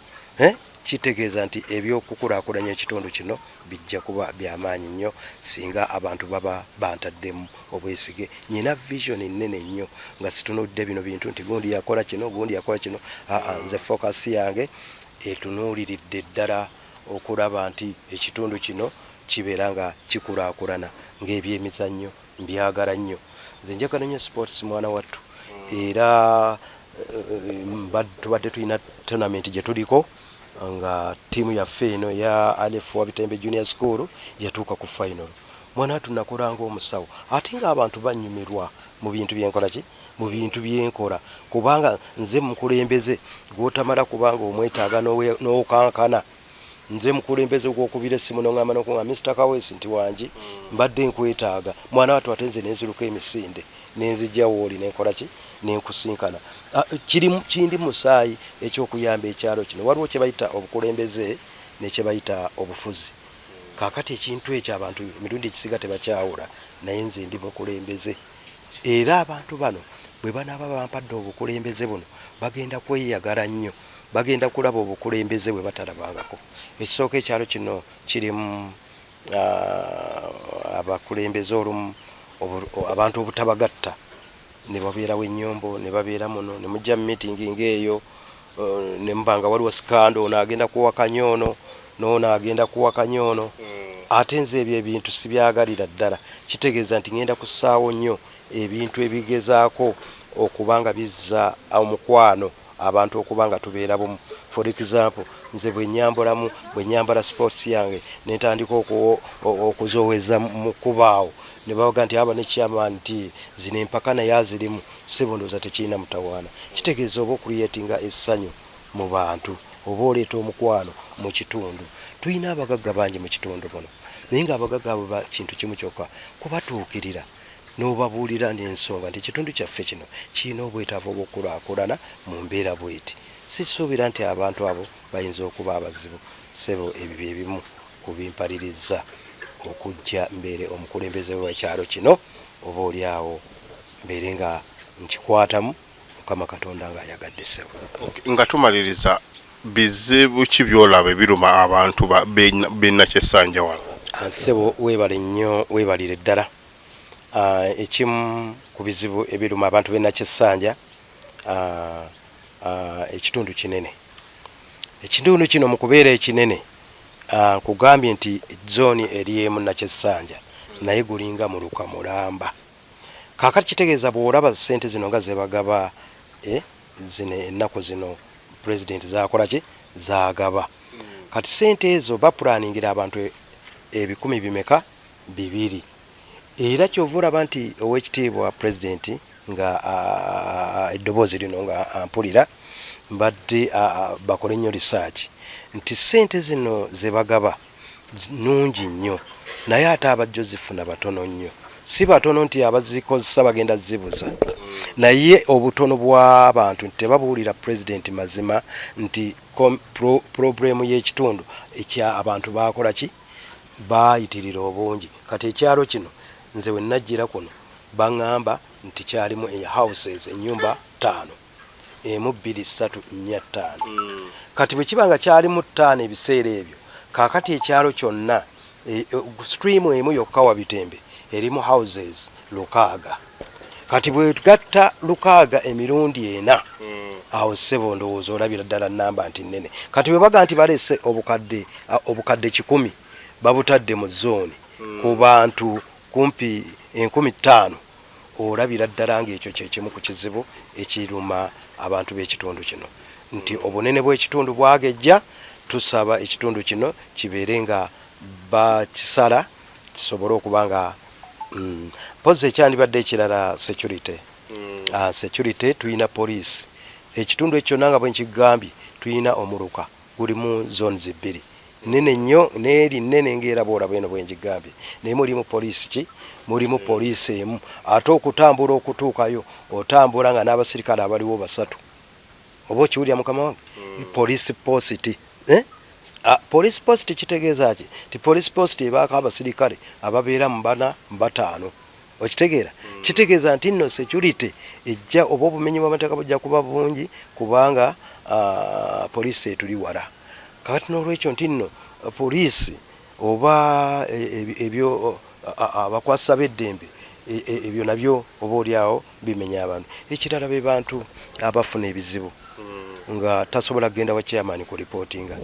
kitegeeza nti ebyokukulaakulanya ekitundu kino bijja kuba byamaanyi nnyo singa abantu baba bantaddemu obwesige. Nyina vision nnene nnyo nga situnudde bino bintu nti gundi yakola kino gundi yakola kino. Nze focus yange etunuuliridde ddala okulaba nti ekitundu kino kibeera nga kikulaakulana ng'ebyemizannyo mbyagala nnyo. Nze njagala nnyo sports mwana wattu era tubadde tulina tournament gye tuliko nga tiimu yaffe eno ya Aleph wa Bitembe Junior School yatuuka ku final. Mwana wattu nakola ng'omusawo ate ng'abantu banyumirwa mu bintu byenkola ki mu bintu byenkola kubanga nze mukulembeze gw'otamala kubanga omwetaaga n'okankana. Nze mukulembeze gw'okubira essimu n'oŋŋamba n'okuŋŋamba Mr. Kawesi nti wangi mbadde nkwetaaga mwana wattu ate nze nenziruka emisinde nenzijja wooli nenkola ki nenkusinkana. Kindi musaayi ekyokuyamba ekyalo kino waliwo kye bayita obukulembeze ne kye bayita obufuzi. Kaakati ekintu ekyo abantu emirundi ekisiga tebakyawula naye nze ndi mukulembeze era abantu bano bwe banaaba bampadde obukulembeze buno bagenda kweyagala nnyo bagenda kulaba obukulembeze bwe batalabangako. Ekisooka ekyalo kino kirimu abakulembeze olumu abantu obutabagatta ne babeerawo ennyombo ne babeera muno ne mujja mu miitingi ng'eyo ne mubanga waliwo sikando ono agenda kuwakanya ono n'ono agenda kuwakanya ono. Ate nze ebyo ebintu sibyagalira ddala kitegeeza nti ngenda kussaawo nnyo ebintu ebigezaako okubanga bizza omukwano abantu okubanga tubeera bumu. For example, nze bwe nyambala sports yange netandika okuzoweza mu kubaawo ne bavuga nti aba ne chairman nti zino empaka naye azirimu ssebo ndowooza tekirina mutawaana. Kitegeeza oba okuliyetinga essanyu mu bantu oba oleeta omukwano mu kitundu. Tulina abagagga bangi mu kitundu muno naye ng'abagagga abo kintu kimu kyokka kubatuukirira n'obabuulira n'ensonga nti ekitundu kyaffe kino kirina obwetaavu obw'okulaakulana mu mbeera bweti. Sisuubira nti abantu abo bayinza okuba abazibu. Ssebo ebyo ebimu kubimpaliriza okujja mbeere omukulembeze w'ekyalo kino oba oli awo mbeere nga nkikwatamu Mukama Katonda ng'ayagadde ssebo. Nga tumaliriza bizibu ki byolaba ebiruma abantu b'e Nakyesanja wano? Ssebo weebale nnyo, weebalire ddala. Ekimu ku bizibu ebiruma abantu b'e Nakyesanja ekitundu kinene. Ekitundu kino mu kubeera ekinene nkugambye nti zooni eri emu Nakyesanja naye gulinga mu Lukamulamba. Kaakati kitegeeza bw'olaba ssente zino nga zebagaba zino ennaku zino president zakola ki zaagaba. Kati ssente ezo bapulaningira abantu 1,200 era kyova olaba nti ow'ekitiibwa president nga eddoboozi lino nga ampulira mbadde bakole nnyo research nti ssente zino zebagaba nnungi nnyo naye ate abajja zifuna batono nnyo. Si batono nti abazikozesa bagenda zibuza naye obutono bw'abantu nti tebabuulira president mazima nti problemu y'ekitundu ekya abantu bakola ki baayitirira obungi. Kati ekyalo kino nze we najjira kuno baŋŋamba nti kyalimu houses ennyumba 5 1 2 3 4 5. Kati bwe kiba nga kyalimu 5 ebiseera ebyo kaakati ekyalo kyonna stream emu yokka wa Bitembe erimu houses 600. Kati bwe gatta 600 emirundi 4 awo ssebo ndowooza olabira ddala nnamba nti nnene. Kati bwe baga nti balese obukadde 100 babutadde mu zooni ku bantu kumpi 15,000 olabira ddala ng'ekyo kye kimu ku kizibu ekiruma abantu b'ekitundu kino nti obunene bw'ekitundu bwagejja. Tusaba ekitundu kino kibeere nga bakisala kisobole okuba nga pozi ekyandibadde ekirala security. Security tuyina police. Ekitundu ekyo nanga bwe nkigambye tuyina omuluka guli mu zones 2 nene nnyo n'eri nnene ng'era bwolaba eno bwe nkigambye naye mulimu police ki mulimu police emu ate okutambula okutuukayo otambula nga n'abasirikale abaliwo 3 oba okiwulira mukama wange. Police post police post kitegeeza ki ti police post ebaako abasirikale ababeera mu 4 mu 5 okitegeera. Kitegeeza nti nno security ejja oba obumenyi bw'amateeka bujja kuba bungi kubanga police etuli wala. Kakati n'olwekyo nti nno police oba ebyo abakwasa b'eddembe ebyo nabyo oba oliawo bimenya abantu. Ekirala be bantu abafuna ebizibu nga tasobola kugenda wa chairman ku reportinga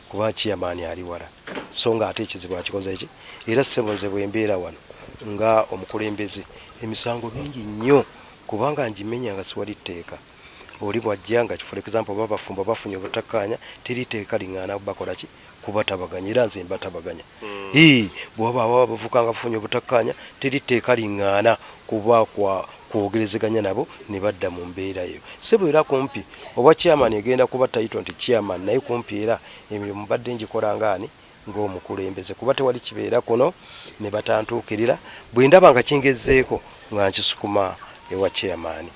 kuba chairman ali wala so nga ate ekizibu akikoze eki. Era ssebo nze bwe mbeera wano nga omukulembeze emisango mingi nnyo kubanga njimenya nga siwali tteeka. Oli bwajja nga for example babafumba bafunye obutakkaanya teriteeka liŋŋaana bakola ki kubatabaganya era nze mbatabaganya. Bw'oba bavuka nga bafunye obutakkaanya teriteeka liŋŋaana kuba kwogerezeganya nabo ne badda mu mbeera eyo. Ssebo era kumpi oba chairman egenda kuba title nti chairman naye kumpi era emirimu mbadde njikola ngaani ng'omukulembeze kuba tewali kibeera kuno ne batantuukirira bwe ndaba nga kingezeeko nga nkisukuma ewa chairman.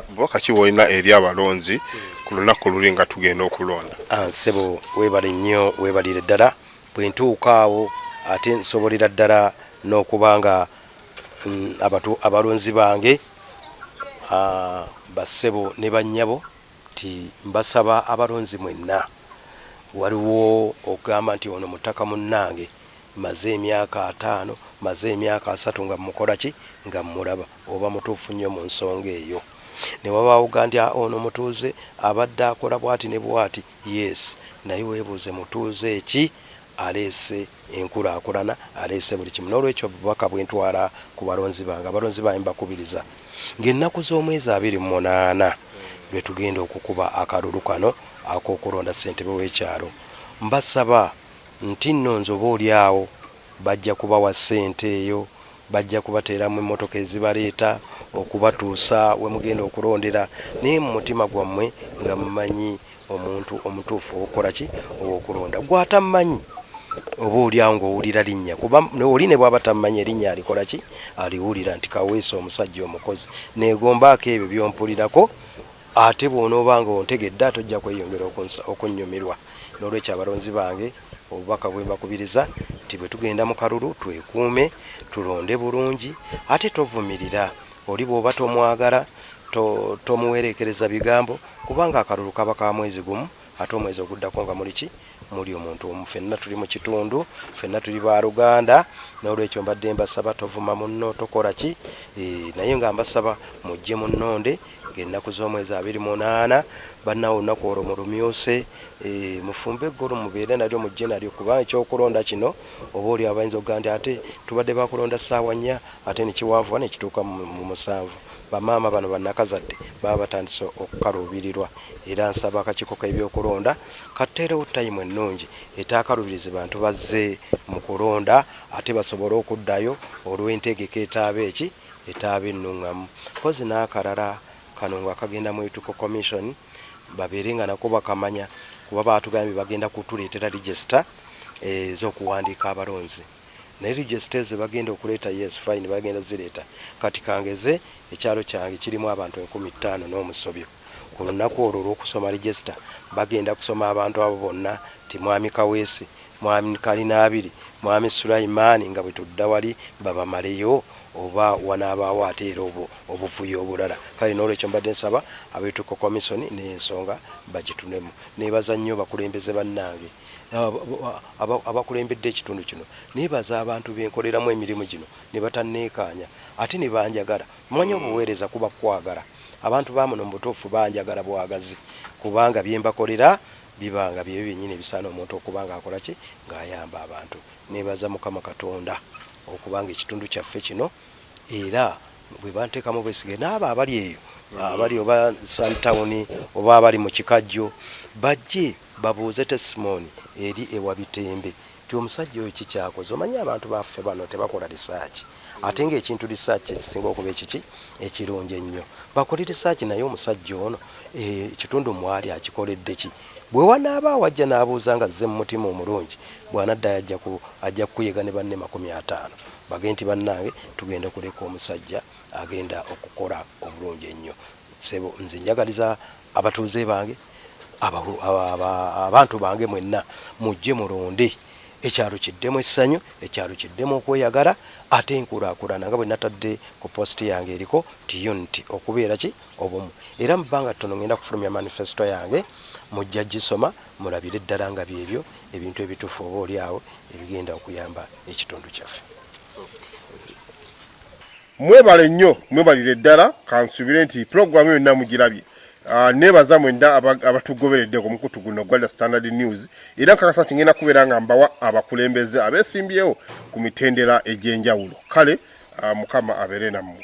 Bubaka ki bwolina eri abalonzi ku lunaku luli nga tugenda okulonda? Ssebo weebale nnyo weebalire ddala bwe ntuuka awo ate nsobolera ddala n'okuba nga abalonzi bange bassebo ne bannyabo ti mbasaba abalonzi mwenna waliwo okugamba nti ono mutaka munnange maze emyaka 5 maze emyaka 3 nga mukola ki nga mulaba oba mutuufu nnyo mu nsonga eyo ne wabaawo gandi ono mutuuze abadde akola bwati ne bwati yes naye weebuuze mutuuze eki aleese enkulaakulana, aleese buli kimu. N'olwekyo obubaka bwentwala ku balonzi bange, abalonzi bange mbakubiriza ng'ennaku z'omwezi 28 lwe tugenda okukuba akalulu kano ak'okulonda ssentebe w'ekyalo. Mbasaba nti nno nze oba oliawo bajja kubawa ssente eyo, bajja kubateeramu emmotoka ezibaleeta okubatuusa we mugenda okulondera, naye mu mutima gwammwe nga mumanyi omuntu omutuufu owokukola ki, owokulonda. Gw'atammanyi oba oliawo ng'owulira linnya, kuba oli ne bw'aba tammanyi erinnya alikola ki, aliwulira nti Kaweesa omusajja omukozi. Neegombaako ebyo by'ompulirako, ate bw'onooba nga ontegedde ate ojja kweyongera okunnyumirwa. N'olwekyo abalonzi bange obubaka bwe mbakubiriza nti bwe tugenda mu kalulu twekuume, tulonde bulungi, ate tovumirira. Oli bw'oba tomwagala tomuwerekereza bigambo, kubanga akalulu kaba ka mwezi gumu, ate omwezi oguddako nga muli ki, muli omuntu omu. Ffenna tuli mu kitundu, ffenna tuli ba Luganda. N'olwekyo mbadde mbasaba tovuma munno, tokola ki, naye nga mbasaba mujje mu nnonde ng'ennaku z'omwezi 28 bannawo olunaku olwo mu lumyuse, mufumbe eggulu mubeere nalyo mujje nalyo, kuba ekyokulonda kino oba oli abayinza okugaa nti ate tubadde bakulonda ssaawa 4 ate nekiwanvuwa nekituuka mu 7. Bamaama bano bannakazadde baba batandise okukaluubirirwa, era nsaba akakiiko k'ebyokulonda katteerewo tayimu ennungi etaakalubirize bantu bazze mu kulonda ate basobole okuddayo olw'entegeka etaaba ennuŋŋamu. Mpozi n'akalala kano nga kagenda mu Electoral Commission babeere nga nako bakamanya, kuba baatugambye bagenda kutuleetera register ez'okuwandiika abalonzi. Naye register ze bagenda okuleeta yes fine bagenda zireeta. Kati kangeze ekyalo kyange kirimu abantu 50 n'omusobyo. Ku lunaku olwo olw'okusoma register bagenda kusoma abantu abo bonna ti Mwami Kaweesi, Mwami Kalinaabiri, Mwami Sulaimaani nga bwe tudda wali babamaleyo, oba wanaabaawo ate era obuvuyo obulala. Kale n'olwekyo mbadde nsaba Electoral Commission n'ensonga bagitunemu. Neebaza nnyo bakulembeze bannange abakulembedde ekitundu kino, neebaza abantu benkoleramu emirimu gino ne batanneekaanya ate ne banjagala. Mumanyi obuweereza kuba kwagala. Abantu bamuno mu butuufu banjagala bwagazi, kubanga bye mbakolera bibanga bye byennyini ebisaana omuntu okuba ng'akola ki, ng'ayamba abantu. Neebaza Mukama Katonda okubanga ekitundu kyaffe kino era bwe banteekamu bwesige n'abo abali eyo abali oba Suntown oba abali mu Kikajjo bajje babuuze testimony eri ewa Bitembe ti omusajja oyo kikyakoze. Omanyi abantu baffe bano tebakola research, ate ng'ekintu research ekisinga okuba ekiki ekirungi ennyo. Bakole research naye omusajja ono ekitundu mwali akikoledde ki. Bwe wanaaba wajja n'abuuza nga zze mu mutima omulungi, bw'anadda ajja kuyega ne banne 50 bage nti bannange tugenda kuleka omusajja agenda okukola obulungi ennyo. Sebo nze njagaliza abatuuze bange abantu bange mwenna mujje mulonde, ekyalo kiddemu essanyu, ekyalo kiddemu okweyagala, ate enkulaakulana nga bwe natadde ku posti yange eriko tiyo nti okubeera ki obumu. Era mu bbanga ttono ngenda kufulumya manifesto yange, mujja gisoma mulabire ddala nga byebyo ebintu ebituufu oba oliawo ebigenda okuyamba ekitundu kyaffe. Mwebale nnyo, mwebalire ddala, kansubire nti programu yonna mugirabye. Nebaza mwenda abatugoberedde ku mukutu guno gwa Standard News, era nkakasa nti ngenda kubeera nga mbawa abakulembeze abeesimbyewo ku mitendera egy'enjawulo. Kale Mukama abeere nammwe.